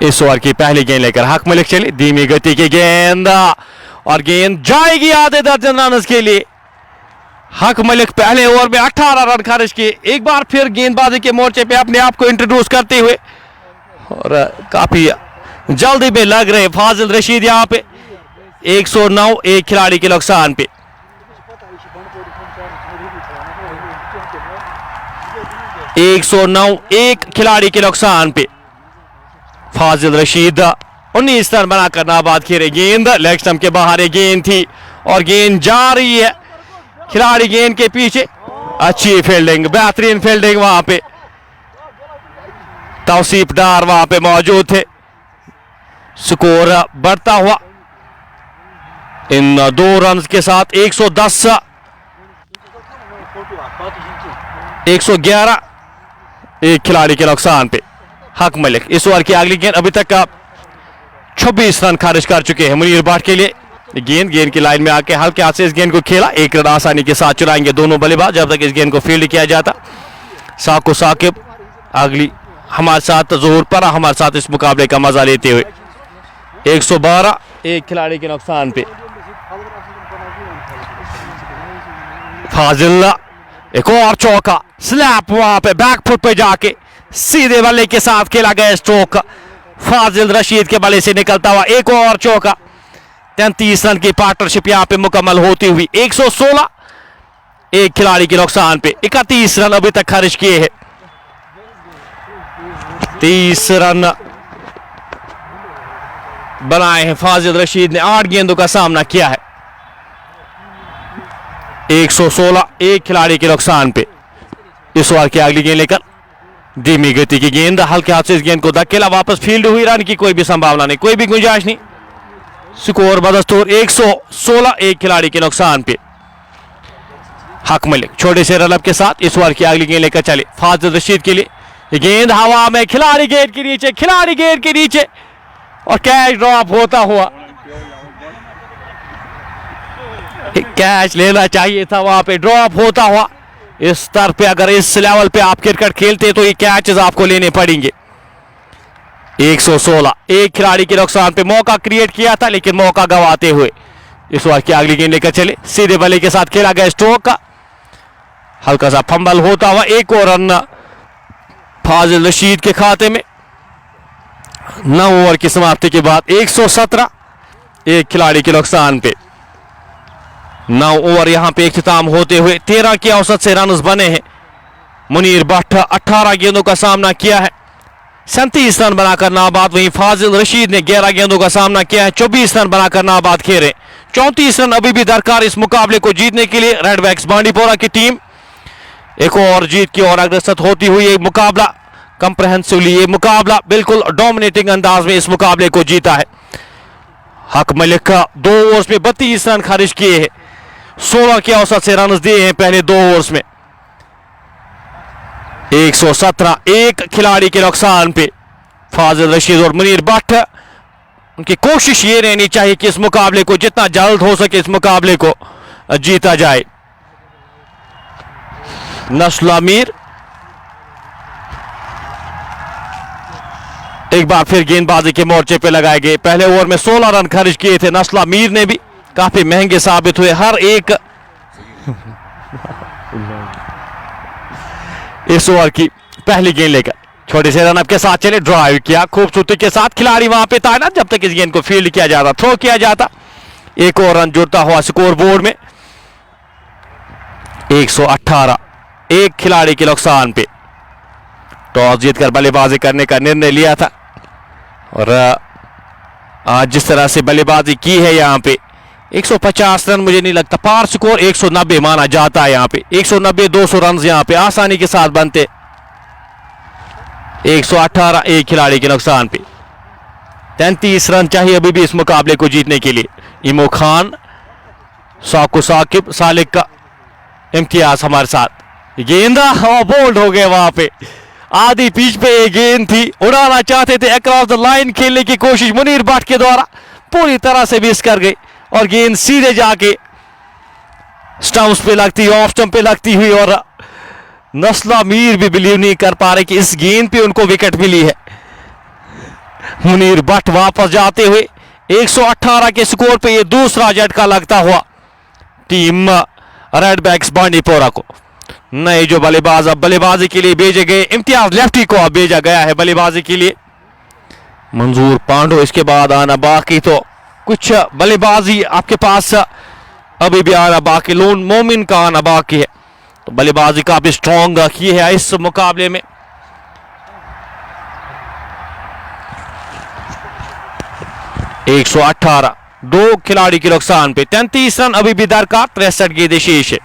इस ओवर की पहली गेंद लेकर हक मलिक चले, धीमी गति की गेंद और गेंद जाएगी आधे दर्जन रन के लिए। हक मलिक पहले ओवर में 18 रन खर्च किए। एक बार फिर गेंदबाजी के मोर्चे पे अपने आप को इंट्रोड्यूस करते हुए और काफी जल्दी में लग रहे फाजिल रशीद यहाँ पे 109 एक खिलाड़ी के नुकसान पे। एक 109 एक खिलाड़ी के नुकसान पे फाजिल रशीद 19 रन बनाकर नाबाद खेले। गेंद लेग स्टंप के बाहर एक गेंद थी और गेंद जा रही है, खिलाड़ी गेंद के पीछे। अच्छी फील्डिंग, बेहतरीन फील्डिंग वहां पे, तौसीफ डार वहां पे मौजूद थे। स्कोर बढ़ता हुआ इन 2 रन के साथ 110 111 एक खिलाड़ी के नुकसान पे हक मलिक। इस ओवर की अगली गेंद अभी तक 26 रन खारिज कर चुके हैं मुनीर भट्ट के लिए। गेंद की लाइन में आके हल्के हाथ से इस गेंद को खेला, 1 रन आसानी के साथ चुराएंगे दोनों बल्लेबाज जब तक इस गेंद को फील्ड किया जाता। साको साकिब अगली हमारे साथ जोर पर हमारे साथ इस मुकाबले का मजा लेते हुए 112 एक खिलाड़ी के नुकसान पे फाजिल। एक और चौका, स्लैप वहां पे बैक फुट पे जाके सीधे बल्ले के साथ खेला गया स्ट्रोक फाजिल रशीद के बल्ले से निकलता हुआ एक और चौका। 33 रन की पार्टनरशिप यहां पे मुकम्मल होती हुई 116 एक खिलाड़ी के नुकसान पे 31 रन अभी तक खर्च किए हैं। 30 रन बनाए हैं फाजिल रशीद ने, 8 गेंदों का सामना किया है। 116 एक खिलाड़ी के नुकसान पे इस ओवर की अगली गेंद लेकर धीमी गति की गेंद, हल्के हाथ से इस गेंद को धकेला, वापस फील्ड हुई, रन की कोई भी संभावना नहीं, कोई भी गुंजाइश नहीं। स्कोर बदस्तूर 116 एक खिलाड़ी के नुकसान पे हक मलिक छोटे से रनअप के साथ इस ओवर की अगली गेंद लेकर चले फाजिल रशीद के लिए। गेंद हवा में, खिलाड़ी गेंद के नीचे, खिलाड़ी गेंद के नीचे और कैच ड्रॉप होता हुआ। कैच लेना चाहिए था, वहां पे ड्रॉप होता हुआ। इस स्तर पे अगर इस लेवल पे आप क्रिकेट खेलते तो ये कैचेस आपको लेने पड़ेंगे। 116 एक खिलाड़ी के नुकसान पे मौका क्रिएट किया था लेकिन मौका गंवाते हुए इस ओवर की अगली गेंद लेकर चले। सीधे बल्ले के साथ खेला गया स्ट्रोक का, हल्का सा फंबल होता हुआ एक और रन फाजिल रशीद के खाते में। 9 ओवर की समाप्ति के बाद 117 एक खिलाड़ी के नुकसान पे 9 ओवर यहां पे इख्तिताम होते हुए 13 की औसत से रन बने हैं। मुनीर भट्ट 18 गेंदों का सामना किया है, 37 रन बनाकर नाबाद। वहीं फाजिल रशीद ने 11 गेंदों का सामना किया है, 24 रन बनाकर नाबाद खेले। 34 रन अभी भी दरकार इस मुकाबले को जीतने के लिए। रेडबैक्स बांडीपोरा की टीम एक और जीत की ओर अग्रसर होती हुई ये मुकाबला कंप्रहेंसिवली, ये मुकाबला बिल्कुल डोमिनेटिंग अंदाज में इस मुकाबले को जीता है। हक मलिक का 2 ओवर्स में 32 रन खारिज किए हैं, 16 की औसत से रन दिए हैं पहले 2 ओवर्स में। 117 एक खिलाड़ी के नुकसान पे फाजिल रशीद और मुनीर भट्ट। उनकी कोशिश ये रहनी चाहिए कि इस मुकाबले को जितना जल्द हो सके इस मुकाबले को जीता जाए। नस्ला मीर एक बार फिर गेंदबाजी के मोर्चे पे लगाए गए। पहले ओवर में 16 रन खर्च किए थे नस्ला मीर ने भी, काफी महंगे साबित हुए। हर एक इस ओवर की पहली गेंद लेकर छोटे से रनअप के साथ चले, ड्राइव किया खूबसूरती के साथ, खिलाड़ी वहां पे तैनात जब तक इस गेंद को फील्ड किया जाता, थ्रो किया जाता। एक और रन जुड़ता हुआ स्कोर बोर्ड में 118 एक खिलाड़ी के नुकसान पे। टॉस जीतकर बल्लेबाजी करने का निर्णय लिया था और आज जिस तरह से बल्लेबाजी की है यहां पे 150 रन मुझे नहीं लगता, पार स्कोर 190 माना जाता है यहां पे। 190 200 रन यहां पे आसानी के साथ बनते। 118 एक खिलाड़ी के नुकसान पे 33 रन चाहिए अभी भी इस मुकाबले को जीतने के लिए। इमो खान, साको साकिब, सालिक का इम्तियाज हमारे साथ। गेंदा बोल्ड हो गए वहां पे, आधी पिच पे ये गेंद थी, उड़ाना चाहते थे अक्रॉस द लाइन, खेलने की कोशिश मुनीर भट्ट के द्वारा पूरी तरह से मिस कर गई और गेंद सीधे जाके स्टंप्स पे लगती, ऑफ स्टंप पे लगती हुई और नस्ला मीर भी बिलीव नहीं कर पा रहे कि इस गेंद पे उनको विकेट मिली है। मुनीर भट्ट वापस जाते हुए 118 के स्कोर पे ये दूसरा झटका लगता हुआ टीम रेडबैक्स बांडीपोरा को। नए जो बल्लेबाज अब बल्लेबाजी के लिए भेजे गए, इम्तियाज लेफ्टी को अब भेजा गया है बल्लेबाजी के लिए। मंजूर पांडो इसके बाद आना बाकी, तो कुछ बल्लेबाजी आपके पास अभी भी आना बाकी। लोन मोमिन का आना बाकी है, तो बल्लेबाजी काफी स्ट्रॉन्ग की है इस मुकाबले में। एक 118 दो खिलाड़ी के नुकसान पे 33 रन अभी भी दरकार, 63 गेंदें शेष है।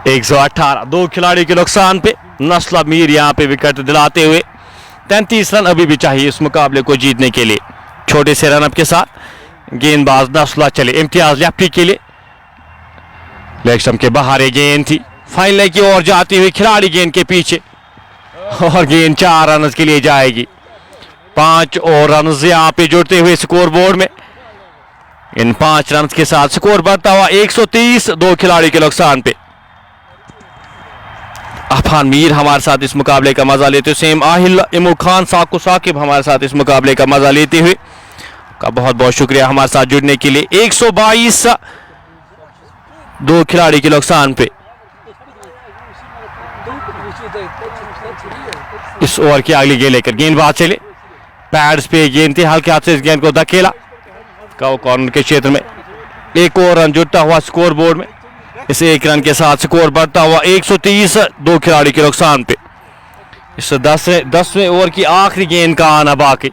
एक 118 दो खिलाड़ी के नुकसान पे नस्ल मीर यहां पे विकेट दिलाते हुए 33 रन अभी भी चाहिए इस मुकाबले को जीतने के लिए। छोटे से रन अप के साथ गेंदबाज नस्ला चले, इम्तियाज लेफ्टी के लिए, लेग स्टंप के बाहर एक गेंद थी, फाइनल की ओर जाती हुई खिलाड़ी गेंद के पीछे और गेंद 4 रन के लिए जाएगी। 5 और रन यहां पे जुड़ते हुए स्कोर बोर्ड में। इन 5 रन के साथ स्कोर बढ़ता हुआ 130 दो खिलाड़ी के नुकसान पे। अफान मीर हमारे साथ इस मुकाबले का मजा लेते हुए, सेम आहिल, इमू खान, साकु साकिब हमारे साथ इस मुकाबले का मजा लेते हुए का बहुत बहुत शुक्रिया हमारे साथ जुड़ने के लिए। 122 दो खिलाड़ी के नुकसान पे इस ओवर की अगली गेंद लेकर गेंदबाज चले, पैड्स पे गेंद थी, हल्के हाथ से इस गेंद को धकेला कॉर्नर के क्षेत्र में। एक और रन जुड़ता हुआ स्कोर बोर्ड में। इस 1 रन के साथ स्कोर बढ़ता हुआ 130 दो खिलाड़ी के नुकसान पे। इस 10वें ओवर की आखिरी गेंद का आना बाकी।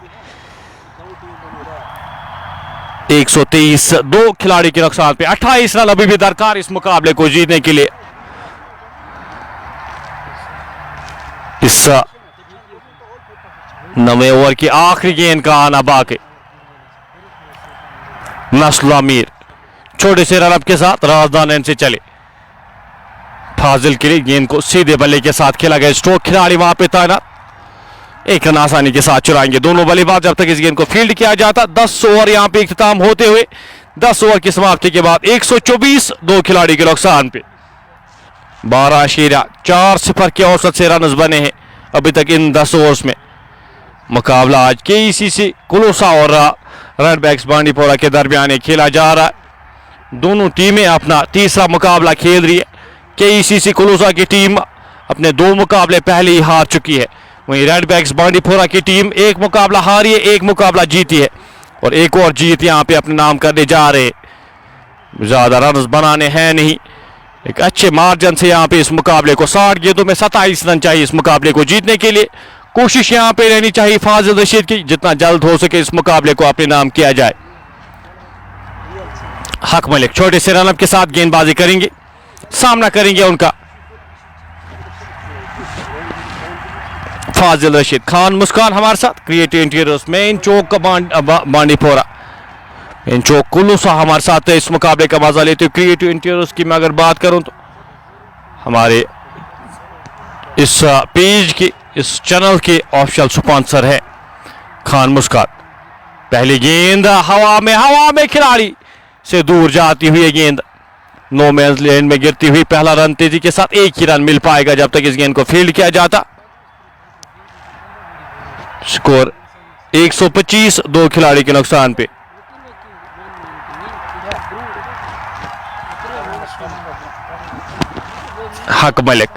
123 दो खिलाड़ी के नुकसान पे 28 रन अभी भी दरकार इस मुकाबले को जीतने के लिए। इस 9वें ओवर की आखिरी गेंद का आना बाकी। नस्ल अमीर छोटे से रनअप के साथ राजदान एंड से चले, फाजिल के लिए गेंद को सीधे बल्ले के साथ खेला गया, स्ट्रोक खिलाड़ी वहां पे तैनात, 1 रन आसानी के साथ चुराएंगे दोनों बल्लेबाज जब तक इस गेंद को फील्ड किया जाता। 10 ओवर यहां पे इख्तिताम होते हुए 10 ओवर की समाप्ति के बाद 124 दो खिलाड़ी के नुकसान पे 12.4 के औसत से रन बने हैं अभी तक इन 10 ओवर्स में। मुकाबला आज केईसीसी कुलूसा और रेडबैक्स बांडीपोरा के दरमियान खेला जा रहा है। दोनों टीमें अपना तीसरा मुकाबला खेल रही है। केईसीसी कुलूसा की टीम अपने 2 मुकाबले पहले ही हार चुकी है, वहीं रेडबैक्स बांडीपोरा की टीम 1 मुकाबला हारी है, 1 मुकाबला जीती है और एक और जीत यहां पे अपने नाम करने जा रहे हैं। ज्यादा रन बनाने हैं नहीं, एक अच्छे मार्जिन से यहां पे इस मुकाबले को 60 गेंदों में 27 रन चाहिए इस मुकाबले को जीतने के लिए। कोशिश यहां पे रहनी चाहिए फाजिल रशीद की जितना जल्द हो सके इस मुकाबले को अपने नाम किया जाए। हक मलिक छोटे से रनअप के साथ गेंदबाजी करेंगे, सामना करेंगे उनका फाजिल रशीद। खान मुस्कान हमारे साथ क्रिएटिव इंटीरियर्स मेन चौक बांडीपोरा, मेन चौक कुलूसा हमारे साथ है इस मुकाबले का मजा लेते हुए। क्रिएटिव इंटीरियर्स की मैं अगर बात करूं तो हमारे इस पेज की, इस चैनल के ऑफिशियल स्पॉन्सर है खान मुस्कान। पहली गेंद हवा में खिलाड़ी से दूर जाती हुई गेंद नो मैंस लैंड में गिरती हुई पहला रन तेजी के साथ, एक ही रन मिल पाएगा जब तक इस गेंद को फील्ड किया जाता। स्कोर 125, 2 खिलाड़ी के नुकसान पे। हक मलिक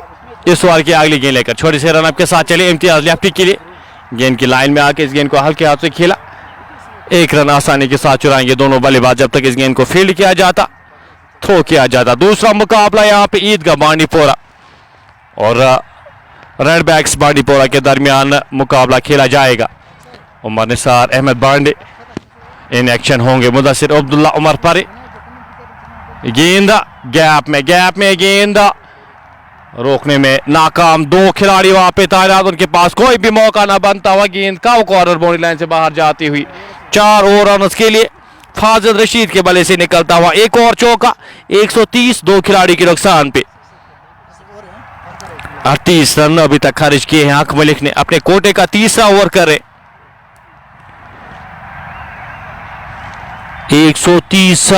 इस ओवर की अगली गेंद लेकर छोटे से रनअप के साथ चले इम्तियाज लेफ्टी के लिए। गेंद की लाइन में आके इस गेंद को हल्के हाथ से खेला, एक रन आसानी के साथ चुराएंगे दोनों बल्लेबाज जब तक इस गेंद को फील्ड किया जाता, थ्रो किया जाता। दूसरा मुकाबला यहां पे ईदगाह बांडीपोरा और रेडबैक्स बांडीपोरा के दरमियान मुकाबला खेला जाएगा। उमर निसार, अहमद बांडे इन एक्शन होंगे, मुदस्सिर अब्दुल्ला, उमर परे। गेंद गैप में गेंद रोकने में नाकाम, 2 खिलाड़ी वहां पे तैनात, उनके पास कोई भी मौका ना बनता हुआ गेंद का कॉर्नर बाउंड्री लाइन से बाहर जाती हुई 4 और रन के लिए फाजिल रशीद के बल्ले से निकलता हुआ एक और चौका। 130, 2 खिलाड़ी के नुकसान पे। 38 रन अभी तक खारिज किए हैं हक मलिक ने, अपने कोटे का तीसरा ओवर करे। 130,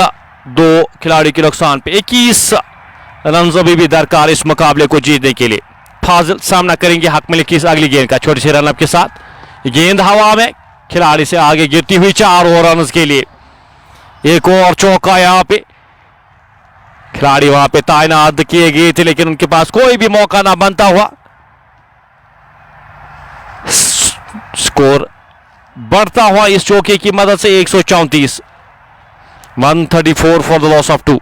2 खिलाड़ी के नुकसान पे। 21 रन अभी भी दरकार इस मुकाबले को जीतने के लिए। फाजिल सामना करेंगे हक मलिक की इस अगली गेंद का छोटे से रनअप के साथ। गेंद हवा में खिलाड़ी से आगे गिरती हुई 4 और रन के लिए। एक और चौका यहां पे, खिलाड़ी वहां पे तैनात किए गए थे लेकिन उनके पास कोई भी मौका ना बनता हुआ। स्कोर बढ़ता हुआ इस चौके की मदद से 134, 134 for the loss of 2।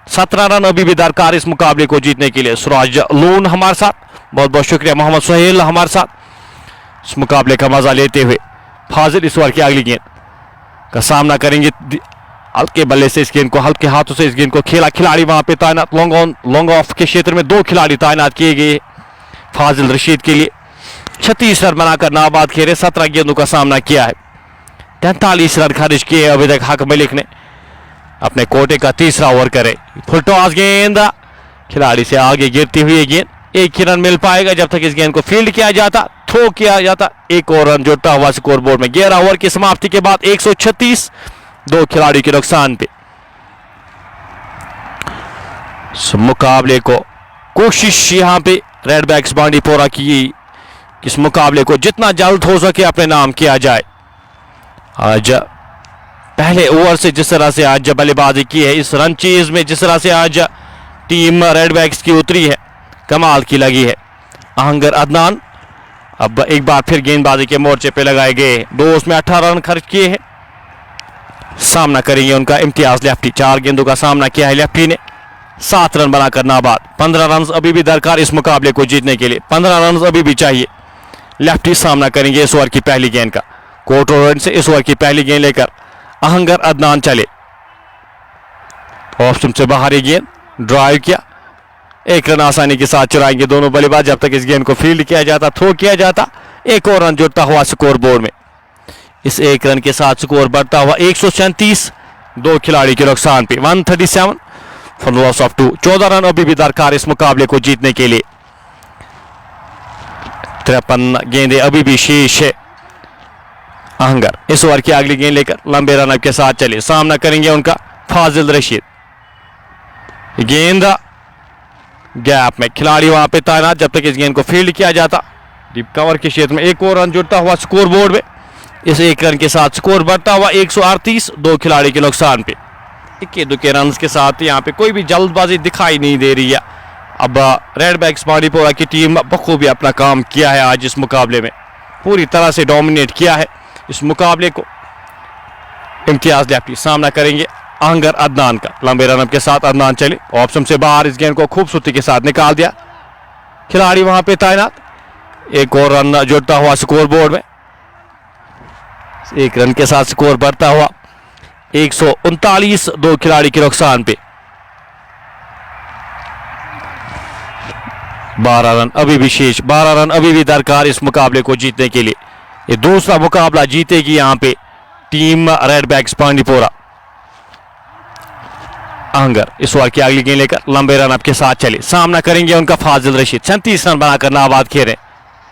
17 run अभी भी दरकार इस मुकाबले को जीतने के लिए। सुराज लून हमारे साथ, बहुत बहुत शुक्रिया। मोहम्मद सुहेल हमारे साथ इस मुकाबले का मजा लेते हुए। फाजिल इस ओवर की अगली गेंद का सामना करेंगे, हल्के बल्ले से इस गेंद को, हल्के हाथों से इस गेंद को खेला, खिलाड़ी वहां पे तैनात, लॉन्ग ऑफ के क्षेत्र में 2 खिलाड़ी तैनात किए गए फाजिल रशीद के लिए। 36 रन बनाकर नाबाद खेले, 17 गेंदों का सामना किया है, 43 रन खारिज किए अभी तक हक मलिक ने। अपने कोटे का तीसरा ओवर करे, फुल टॉस गेंद, खिलाड़ी से आगे गिरती हुई गेंद, एक ही रन मिल पाएगा जब तक इस गेंद को फील्ड किया जाता, थ्रो किया जाता। एक और रन जुड़ता हुआ स्कोर बोर्ड में। 11 ओवर की समाप्ति के बाद 136, 2 खिलाड़ी के नुकसान पे। मुकाबले को कोशिश यहां पे रेडबैक्स बांडीपोरा की, इस मुकाबले को जितना जल्द हो सके अपने नाम किया जाए। आज पहले ओवर से जिस तरह से आज बल्लेबाजी की है, इस रन चेज में जिस तरह से आज टीम रेडबैक्स की उतरी है, कमाल की लगी है। आहंगर अदनान अब एक बार फिर गेंदबाजी के मोर्चे पे लगाए गए, 2 ओवर्स में 18 रन खर्च किए हैं। सामना करेंगे उनका इम्तियाज लेफ्टी, 4 गेंदों का सामना किया है लेफ्टी ने, 7 रन बनाकर नाबाद। 15 रन अभी भी दरकार इस मुकाबले को जीतने के लिए, 15 रन अभी भी चाहिए। लेफ्टी सामना करेंगे इस ओवर की पहली गेंद का, कोर्ट ओवर से इस ओवर की पहली गेंद लेकर आहंगर अदनान चले, ऑफ स्टंप से बाहर ये गेंद ड्राइव किया, 1 रन आसानी के साथ चुराएंगे दोनों बल्लेबाज जब तक इस गेंद को फील्ड किया जाता, थ्रो किया जाता। एक और रन जुड़ता हुआ स्कोर बोर्ड में, इस 1 रन के साथ स्कोर बढ़ता हुआ 137, 2 खिलाड़ी के नुकसान पे। 137 फॉर लॉस ऑफ 2, 14 रन अभी भी दरकार इस मुकाबले को जीतने के लिए। 53 गेंदें अभी भी शेष है। आहंगर इस ओवर की अगली गेंद लेकर लंबे रन के साथ चले, सामना करेंगे उनका फाजिल रशीद। गेंद गैप में, खिलाड़ी वहां पे तैनात जब तक इस गेंद को फील्ड किया जाता। डीप कवर के क्षेत्र में एक और रन जुड़ता हुआ स्कोर बोर्ड में, इस 1 रन के साथ स्कोर बढ़ता हुआ 138, 2 खिलाड़ी के नुकसान पे। इक्के दुक्के रन के साथ यहाँ पे कोई भी जल्दबाजी दिखाई नहीं दे रही है। अब रेडबैक्स बांडीपोरा की टीम बखूबी अपना काम किया है, आज इस मुकाबले में पूरी तरह से डोमिनेट किया है इस मुकाबले को। इम्तियाज लेफ्टी सामना करेंगे आहंगर अदनान का, लंबे रन के साथ अदनान चले, ऑप्शन से बाहर इस गेंद को खूबसूरती के साथ निकाल दिया, खिलाड़ी वहां पे तैनात। एक और रन जुड़ता हुआ स्कोर बोर्ड में, 1 रन के साथ स्कोर बढ़ता हुआ 139, 2 खिलाड़ी के नुकसान पे। 12 रन अभी भी शेष, 12 रन अभी भी दरकार इस मुकाबले को जीतने के लिए। ये दूसरा मुकाबला जीतेगी यहां पे टीम रेडबैक्स बांडीपोरा। आहंगर इस ओवर की अगली गेंद लेकर लंबे रन के साथ चले, सामना करेंगे उनका फाजिल रशीद। 37 रन बनाकर नाबाद खेले,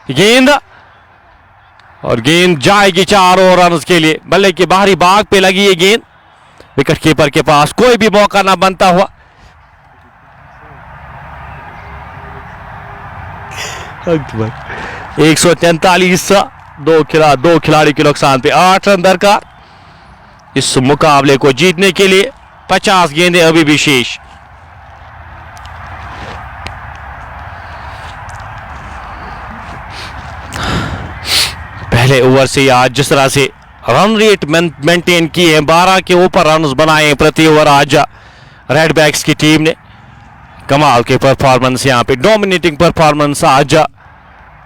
गेंद और गेंद जाएगी 4 और रन के लिए। बल्ले के बाहरी भाग पे लगी ये गेंद, विकेट कीपर के पास कोई भी मौका ना बनता हुआ। 143, दो खिलाड़ी के नुकसान पे 8 रन दरकार इस मुकाबले को जीतने के लिए। 50 गेंदें अभी भी शेष। पहले ओवर से आज जिस तरह से रन रेट मेंटेन किए हैं, 12 के ऊपर रन बनाए हैं प्रति ओवर आज रेडबैक्स की टीम ने। कमाल के परफॉर्मेंस यहाँ पे, डोमिनेटिंग परफॉर्मेंस आज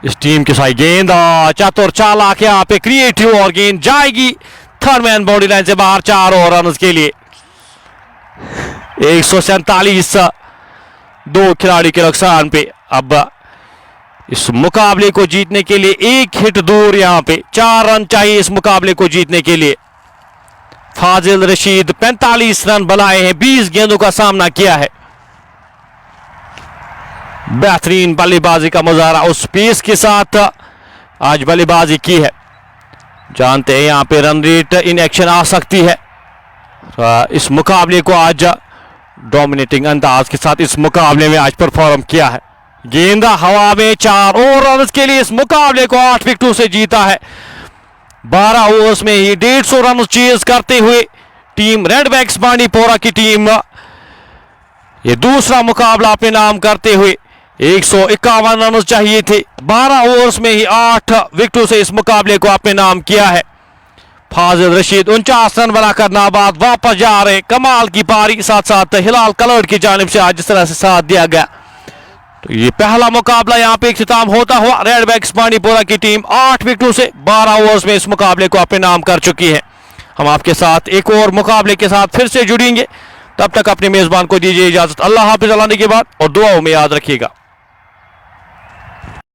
इस टीम के साथ। गेंद चतुर चालाक यहाँ पे क्रिएटिव और गेंद जाएगी थर्ड मैन बाउंड्री लाइन से बाहर 4 और रन के लिए। 147, 2 खिलाड़ी के नुकसान पे। अब इस मुकाबले को जीतने के लिए एक हिट दूर, यहां पे 4 रन चाहिए इस मुकाबले को जीतने के लिए। फाजिल रशीद 45 रन बनाए हैं, 20 गेंदों का सामना किया है। बेहतरीन बल्लेबाजी का मुजाहरा उस पेस के साथ आज बल्लेबाजी की है। जानते हैं यहां पे रन रेट इन एक्शन आ सकती है। इस मुकाबले को आज डोमिनेटिंग अंदाज के साथ इस मुकाबले में आज परफॉर्म किया है। गेंदा हवा में 4 और रन के लिए इस मुकाबले को 8 विकेटों से जीता है। 12 ओवर्स में ही 150 रन चेज करते हुए टीम रेडबैक्स बांडीपोरा की टीम ये दूसरा मुकाबला अपने नाम करते हुए 151 रन चाहिए थे। 12 ओवर्स में ही 8 विकेटों से इस मुकाबले को अपने नाम किया है। फाजिल रशीद 49 रन बनाकर नाबाद वापस जा रहे। कमाल की पारी, साथ साथ हिलाल कलर्ड की जानिब से आज जिस तरह से साथ दिया गया, तो ये पहला मुकाबला यहाँ पे इख्तिताम होता हुआ रेडबैक्स बांडीपोरा की टीम 8 विकेटों से 12 ओवर्स में इस मुकाबले को अपने नाम कर चुकी है। हम आपके साथ एक और मुकाबले के साथ फिर से जुड़ेंगे, तब तक अपने मेजबान को दीजिए इजाजत। अल्लाह हाफिज, अल्लाह के बाद और दुआओं में याद रखिएगा।